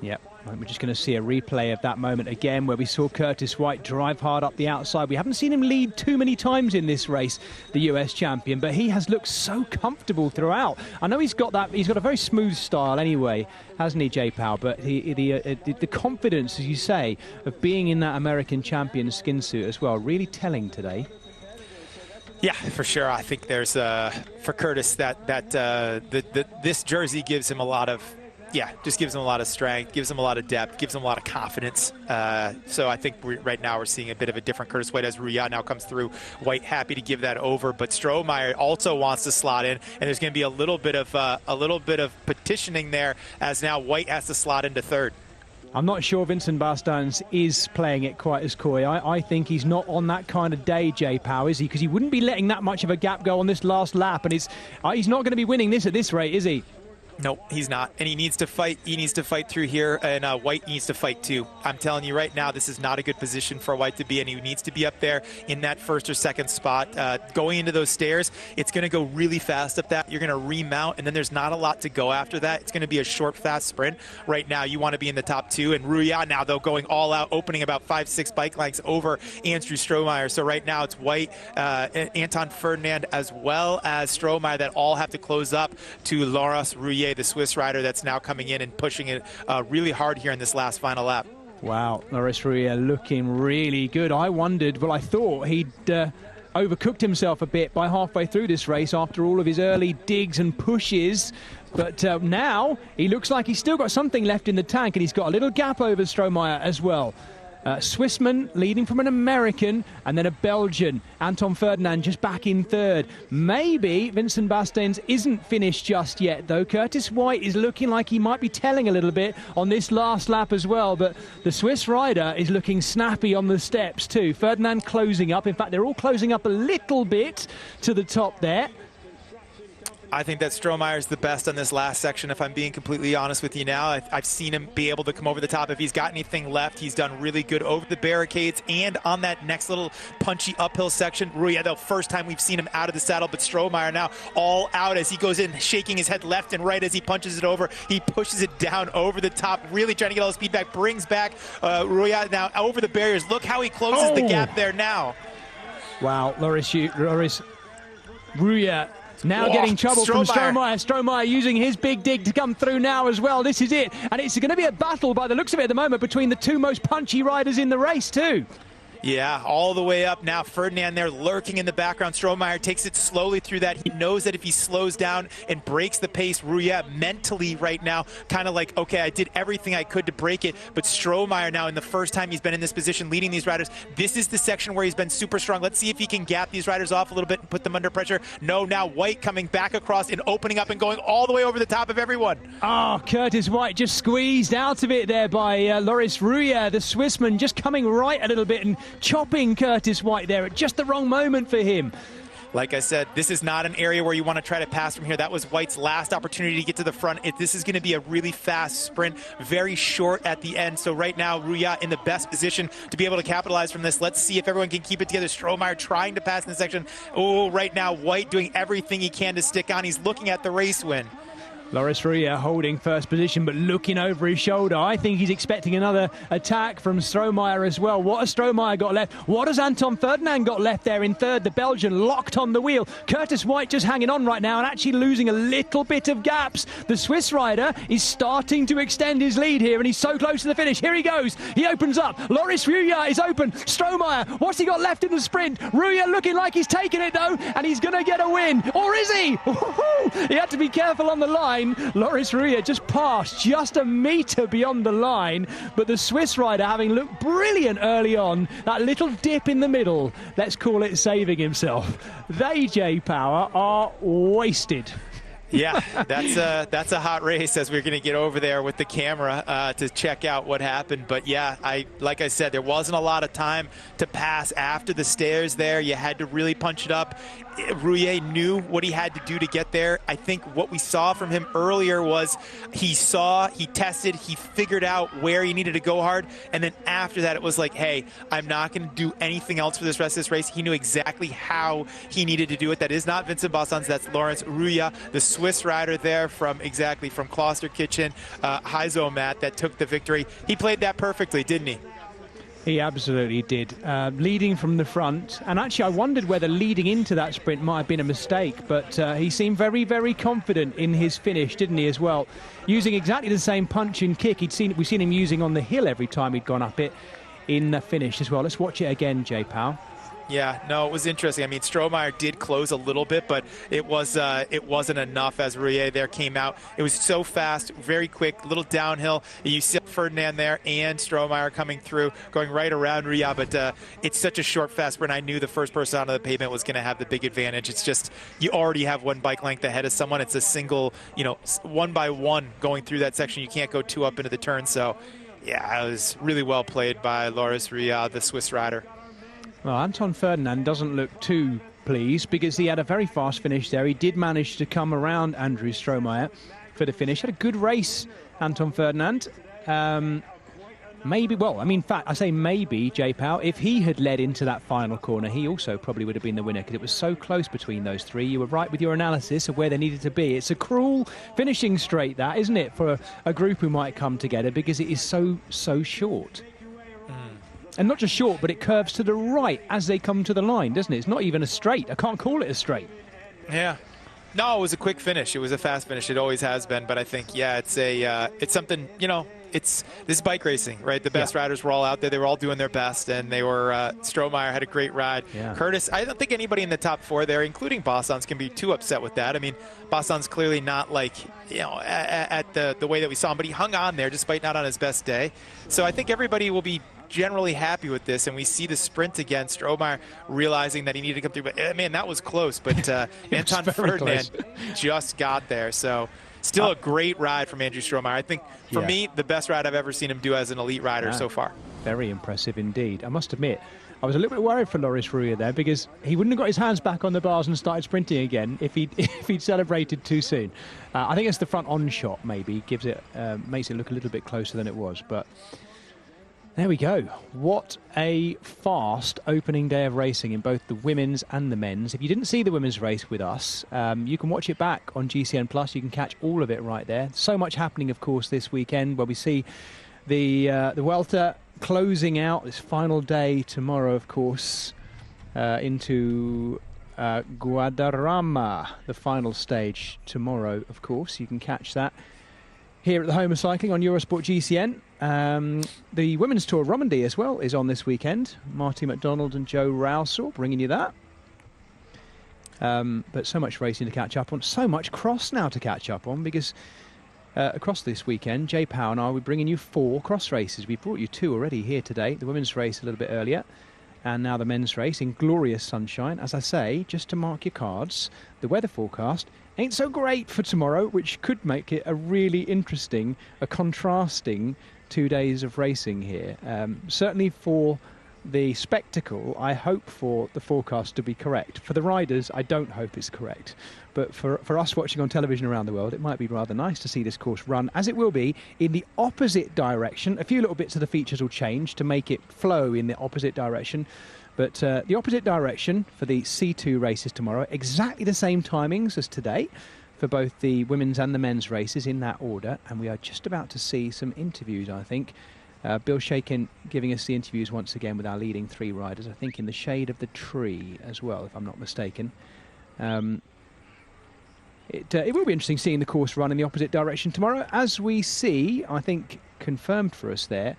Yep. We're just going to see a replay of that moment again where we saw Curtis White drive hard up the outside. We haven't seen him lead too many times in this race, the US champion, but he has looked so comfortable throughout. I know he's got a very smooth style anyway, hasn't he, J-Pow? But the confidence, as you say, of being in that American champion skin suit as well, really telling today. Yeah, for sure. I think there's for Curtis this jersey gives him a lot of, just gives him a lot of strength, gives him a lot of depth, gives him a lot of confidence. So I think right now we're seeing a bit of a different Curtis White as Rouillat now comes through. White happy to give that over, but Strohmeyer also wants to slot in, and there's going to be a little bit of petitioning there as now White has to slot into third. I'm not sure Vincent Bastans is playing it quite as coy. I think he's not on that kind of day, J-Pow, is he? Because he wouldn't be letting that much of a gap go on this last lap, and he's not going to be winning this at this rate, is he? Nope, he's not, and he needs to fight. He needs to fight through here, and White needs to fight too. I'm telling you right now, this is not a good position for White to be in. He needs to be up there in that 1st or 2nd spot. Going into those stairs, it's going to go really fast up that. You're going to remount, and then there's not a lot to go after that. It's going to be a short, fast sprint. Right now, you want to be in the top 2, and Rouillat now, though, going all out, opening about 5-6 bike lengths over Andrew Strohmeyer. So right now, it's White, Anton Ferdinand, as well as Strohmeyer that all have to close up to Laurent Rouillat, the Swiss rider that's now coming in and pushing it really hard here in this last final lap. Wow, Laurent Rouillat looking really good. I thought he'd overcooked himself a bit by halfway through this race after all of his early digs and pushes. But now he looks like he's still got something left in the tank, and he's got a little gap over Strohmeyer as well. Swissman leading from an American, and then a Belgian, Anton Ferdinand, just back in third. Maybe Vincent Bastens isn't finished just yet, though. Curtis White is looking like he might be telling a little bit on this last lap as well, but the Swiss rider is looking snappy on the steps too. Ferdinand closing up. In fact, they're all closing up a little bit to the top there. I think that Strohmeyer's the best on this last section, if I'm being completely honest with you now. I've seen him be able to come over the top. If he's got anything left, he's done really good over the barricades and on that next little punchy uphill section. Rouillat, the first time we've seen him out of the saddle, but Strohmeyer now all out as he goes in, shaking his head left and right as he punches it over. He pushes it down over the top, really trying to get all his speed back, brings back Rouillat now over the barriers. Look how he closes the gap there now. Wow, Loris Rouillat now getting trouble from Strohmeyer. Strohmeyer using his big dig to come through now as well. This is it. And it's going to be a battle by the looks of it at the moment between the 2 most punchy riders in the race too. Yeah, all the way up now. Ferdinand there lurking in the background. Strohmeyer takes it slowly through that. He knows that if he slows down and breaks the pace, Rouillat mentally right now kind of like, okay, I did everything I could to break it. But Strohmeyer now, in the first time he's been in this position leading these riders, this is the section where he's been super strong. Let's see if he can gap these riders off a little bit and put them under pressure. No, now White coming back across and opening up and going all the way over the top of everyone. Oh, Curtis White just squeezed out of it there by Loris Rouillat, the Swissman, just coming right a little bit and chopping Curtis White there at just the wrong moment for him. Like I said, this is not an area where you want to try to pass from here. That was White's last opportunity to get to the front. This is going to be a really fast sprint, very short at the end. So right now, Rouillat in the best position to be able to capitalize from this. Let's see if everyone can keep it together. Strohmeyer trying to pass in the section. Oh, right now, White doing everything he can to stick on. He's looking at the race win. Loris Rouillat holding first position, but looking over his shoulder. I think he's expecting another attack from Strohmeyer as well. What has Strohmeyer got left? What has Anton Ferdinand got left there in third? The Belgian locked on the wheel. Curtis White just hanging on right now and actually losing a little bit of gaps. The Swiss rider is starting to extend his lead here, and he's so close to the finish. Here he goes. He opens up. Loris Rouillat is open. Strohmeyer, what's he got left in the sprint? Rouillat looking like he's taking it though, and he's going to get a win. Or is he? He had to be careful on the line. line. Loris Ruya just passed just a metre beyond the line, but the Swiss rider, having looked brilliant early on, that little dip in the middle, let's call it saving himself. They, J-Power, are wasted. Yeah, that's a hot race as we're going to get over there with the camera to check out what happened. But yeah, like I said, there wasn't a lot of time to pass after the stairs there. You had to really punch it up. Rouillet knew what he had to do to get there. I think what we saw from him earlier was he tested, he figured out where he needed to go hard, and then after that it was like, hey, I'm not going to do anything else for this rest of this race. He knew exactly how he needed to do it. That is not Vincent Bossons, that's Laurens Rouillet, the Swiss rider there from Klosterkitchen, Heizomat, that took the victory. He played that perfectly, didn't he? He absolutely did. Leading from the front. And actually, I wondered whether leading into that sprint might have been a mistake. But he seemed very, very confident in his finish, didn't he, as well? Using exactly the same punch and kick we've seen him using on the hill every time he'd gone up it in the finish as well. Let's watch it again, J-Pow. Yeah, no, it was interesting. I mean, Strohmeyer did close a little bit, but it wasn't enough as Rouillet there came out. It was so fast, very quick, little downhill. You see Ferdinand there and Strohmeyer coming through, going right around Rouillet, but it's such a short, fast sprint. I knew the first person onto the pavement was going to have the big advantage. It's just you already have one bike length ahead of someone. It's a single, one by one going through that section. You can't go two up into the turn. So, yeah, it was really well played by Loris Rouillet, the Swiss rider. Well, Anton Ferdinand doesn't look too pleased because he had a very fast finish there. He did manage to come around Andrew Strohmeyer for the finish. Had a good race, Anton Ferdinand. Maybe, well, I mean, in fact, I say maybe, J-Pow, if he had led into that final corner, he also probably would have been the winner because it was so close between those three. You were right with your analysis of where they needed to be. It's a cruel finishing straight, that, isn't it, for a group who might come together because it is so short. And not just short, but it curves to the right as they come to the line, doesn't it? It's not even a straight. I can't call it a straight. Yeah. No, it was a quick finish. It was a fast finish. It always has been. But I think, yeah, it's something, this is bike racing, right? The best riders were all out there. They were all doing their best, and they were, Strohmeyer had a great ride. Yeah. Curtis, I don't think anybody in the top four there, including Bossons, can be too upset with that. I mean, Bossons clearly not at the way that we saw him, but he hung on there despite not on his best day. So I think everybody will be generally happy with this, and we see the sprint again. Strohmeyer realizing that he needed to come through, but man, that was close. But Anton Ferdinand just got there. So still a great ride from Andrew Strohmeyer. I think for me, the best ride I've ever seen him do as an elite rider so far. Very impressive indeed. I must admit, I was a little bit worried for Loris Rouillet there because he wouldn't have got his hands back on the bars and started sprinting again if he'd celebrated too soon. I think it's the front on shot maybe gives it makes it look a little bit closer than it was, but. There we go. What a fast opening day of racing in both the women's and the men's. If you didn't see the women's race with us, you can watch it back on GCN+. You can catch all of it right there. So much happening, of course, this weekend where we see the Vuelta closing out this final day tomorrow, of course, into Guadarrama, the final stage tomorrow, of course. You can catch that here at the home of cycling on Eurosport GCN. The Women's Tour Romandy as well is on this weekend. Marty McDonald and Joe Rousel bringing you that. But so much racing to catch up on. So much cross now to catch up on because across this weekend, J-Pow and I will be bringing you 4 cross races. We've brought you 2 already here today. The women's race a little bit earlier. And now the men's race in glorious sunshine. As I say, just to mark your cards, the weather forecast ain't so great for tomorrow, which could make it a really interesting, a contrasting 2 days of racing here. Certainly for the spectacle, I hope for the forecast to be correct. For the riders, I don't hope it's correct. But for us watching on television around the world, it might be rather nice to see this course run, as it will be, in the opposite direction. A few little bits of the features will change to make it flow in the opposite direction. But the opposite direction for the C2 races tomorrow, exactly the same timings as today for both the women's and the men's races in that order. And we are just about to see some interviews, I think. Bill Shakin giving us the interviews once again with our leading 3 riders, I think in the shade of the tree as well, if I'm not mistaken. It will be interesting seeing the course run in the opposite direction tomorrow, as we see, I think, confirmed for us there,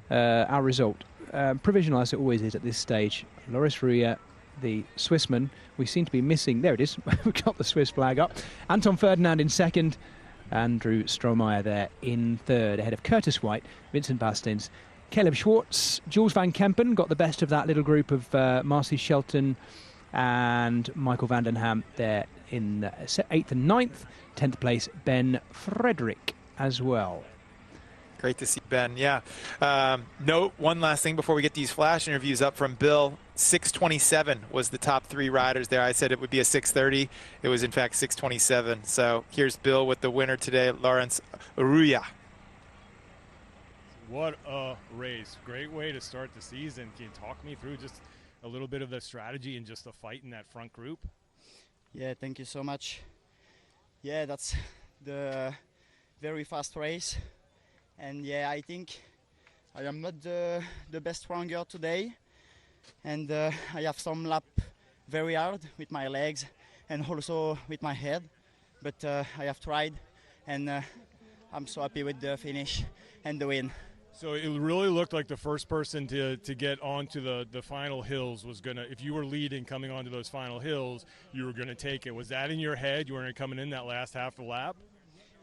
our result. Provisional as it always is at this stage. Loris Rouillet, the Swissman, we seem to be missing. There it is. We've got the Swiss flag up. Anton Ferdinand in second. Andrew Strohmeyer there in third, ahead of Curtis White, Vincent Bastains, Caleb Schwartz. Jules Van Kempen got the best of that little group of Marcy Shelton and Michael van den Ham there in 8th and 9th. 10th place, Ben Frederick as well. Great to see Ben. Yeah. Note one last thing before we get these flash interviews up from Bill. 6:27 was the top 3 riders there. I said it would be a 6:30. It was in fact 6:27. So here's Bill with the winner today, Lawrence Aruya. What a race. Great way to start the season. Can you talk me through just a little bit of the strategy and just the fight in that front group? Yeah, thank you so much. Yeah, that's the very fast race. And yeah, I think I am not the best runger today. And I have some lap very hard with my legs and also with my head. But I have tried, and I'm so happy with the finish and the win. So it really looked like the first person to get onto the final hills was going to, if you were leading coming onto those final hills, you were going to take it. Was that in your head? You weren't coming in that last half of the lap?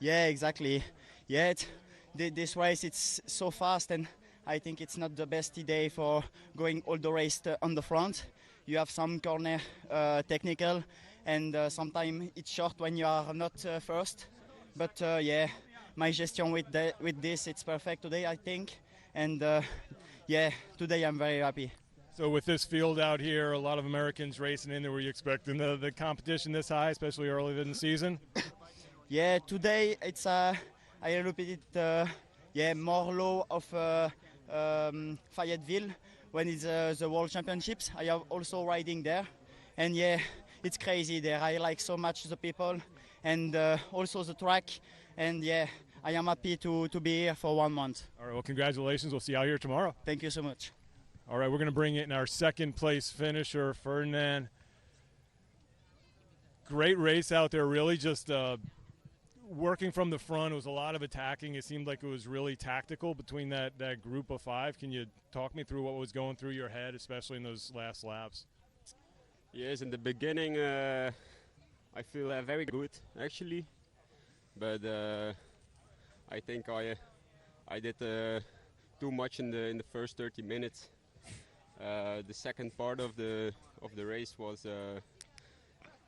Yeah, exactly. Yeah, this race, it's so fast, and I think it's not the best day for going all the race on the front. You have some corner technical, and sometimes it's short when you are not first. But yeah, my gestion with this, it's perfect today, I think. And yeah, today I'm very happy. So with this field out here, a lot of Americans racing in there, were you expecting the competition this high, especially early in the season? Yeah, today it's a little bit more low of Fayetteville when it's the World Championships. I am also riding there, and yeah, it's crazy there. I like so much the people and also the track, and yeah, I am happy to be here for 1 month. All right, well, congratulations. We'll see you out here tomorrow. Thank you so much. All right, we're going to bring in our second place finisher, Ferdinand. Great race out there, really just working from the front. It was a lot of attacking. It seemed like it was really tactical between that group of 5. Can you talk me through what was going through your head, especially in those last laps? Yes, in the beginning I feel very good actually, but I think I did too much in the first 30 minutes. The second part of the race was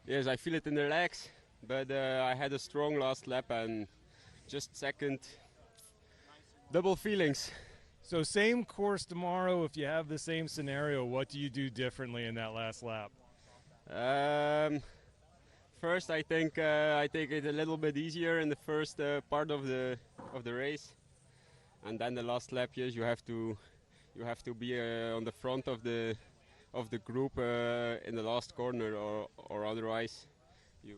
yes, I feel it in the legs, but I had a strong last lap and just second. Double feelings. So same course tomorrow. If you have the same scenario, what do you do differently in that last lap? First, I think I take it a little bit easier in the first part of the race, and then the last lap, yes, you have to be on the front of the group in the last corner, or otherwise you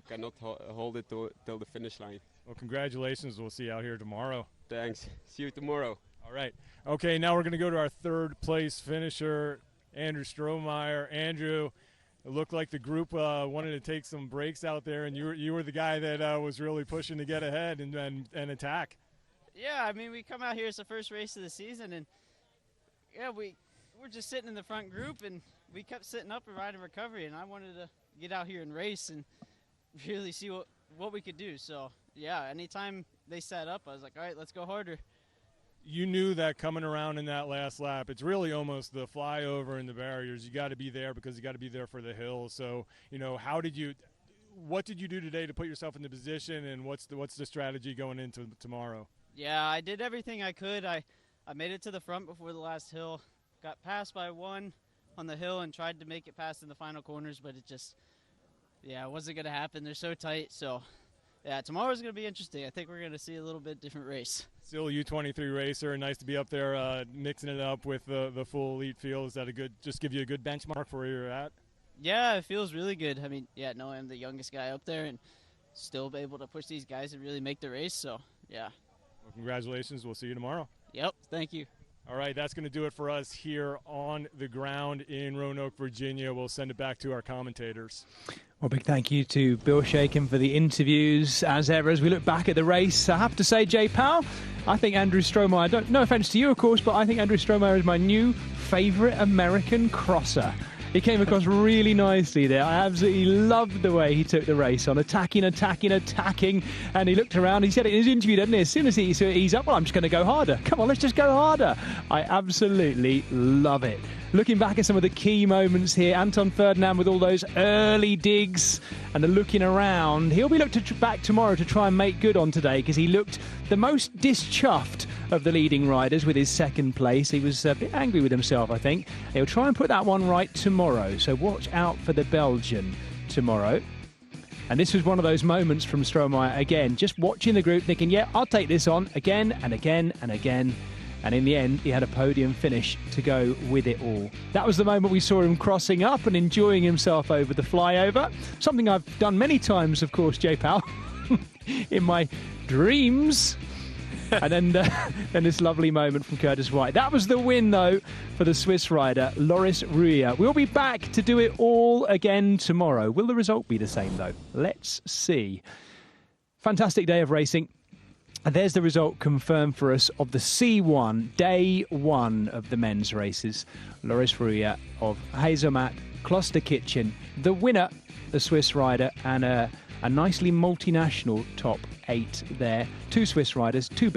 cannot hold it till the finish line. Well, congratulations. We'll see you out here tomorrow. Thanks. See you tomorrow. All right. Okay, now we're going to go to our third place finisher, Andrew Strohmeyer. Andrew, it looked like the group wanted to take some breaks out there, and you were the guy that was really pushing to get ahead and attack. Yeah, I mean, we come out here, it's the first race of the season, and yeah, we're just sitting in the front group, and we kept sitting up and riding recovery, and I wanted to get out here and race and really see what we could do. So yeah, anytime they set up, I was like, all right, let's go harder. You knew that coming around in that last lap, it's really almost the flyover and the barriers. You got to be there because you got to be there for the hill. So, you know, what did you do today to put yourself in the position, and what's the strategy going into tomorrow? Yeah, I did everything I could. I made it to the front before the last hill, got passed by one on the hill and tried to make it past in the final corners, but it just, yeah, it wasn't going to happen. They're so tight. So yeah, tomorrow's going to be interesting. I think we're going to see a little bit different race. Still a U23 racer, nice to be up there mixing it up with the full elite field. Is that just give you a good benchmark for where you're at? Yeah, it feels really good. I mean, yeah, no, I'm the youngest guy up there and still be able to push these guys and really make the race. So yeah. Well, congratulations. We'll see you tomorrow. Yep, thank you. All right, that's going to do it for us here on the ground in Roanoke, Virginia. We'll send it back to our commentators. Well, big thank you to Bill Shaken for the interviews, as ever, as we look back at the race. I have to say, Jay Powell, I think Andrew Strohmeyer, no offence to you, of course, but I think Andrew Strohmeyer is my new favourite American crosser. He came across really nicely there. I absolutely loved the way he took the race on, attacking. And he looked around. He said it in his interview, didn't he? As soon as he's up, well, I'm just going to go harder. Come on, let's just go harder. I absolutely love it. Looking back at some of the key moments here, Anton Ferdinand with all those early digs and the looking around. He'll be looked back tomorrow to try and make good on today, because he looked the most dischuffed of the leading riders with his second place. He was a bit angry with himself, I think. He'll try and put that one right tomorrow, so watch out for the Belgian tomorrow. And this was one of those moments from Strohmeyer, again, just watching the group thinking, yeah, I'll take this on again and again and again. And in the end, he had a podium finish to go with it all. That was the moment we saw him crossing up and enjoying himself over the flyover. Something I've done many times, of course, J-Pal, in my dreams. And then this lovely moment from Curtis White. That was the win, though, for the Swiss rider, Loris Ruya. We'll be back to do it all again tomorrow. Will the result be the same, though? Let's see. Fantastic day of racing. And there's the result confirmed for us of the C1, day one of the men's races. Loris Ruya of Hazelmat, Klosterkitchen, the winner, the Swiss rider, and a nicely multinational top 8 there. 2 Swiss riders, 2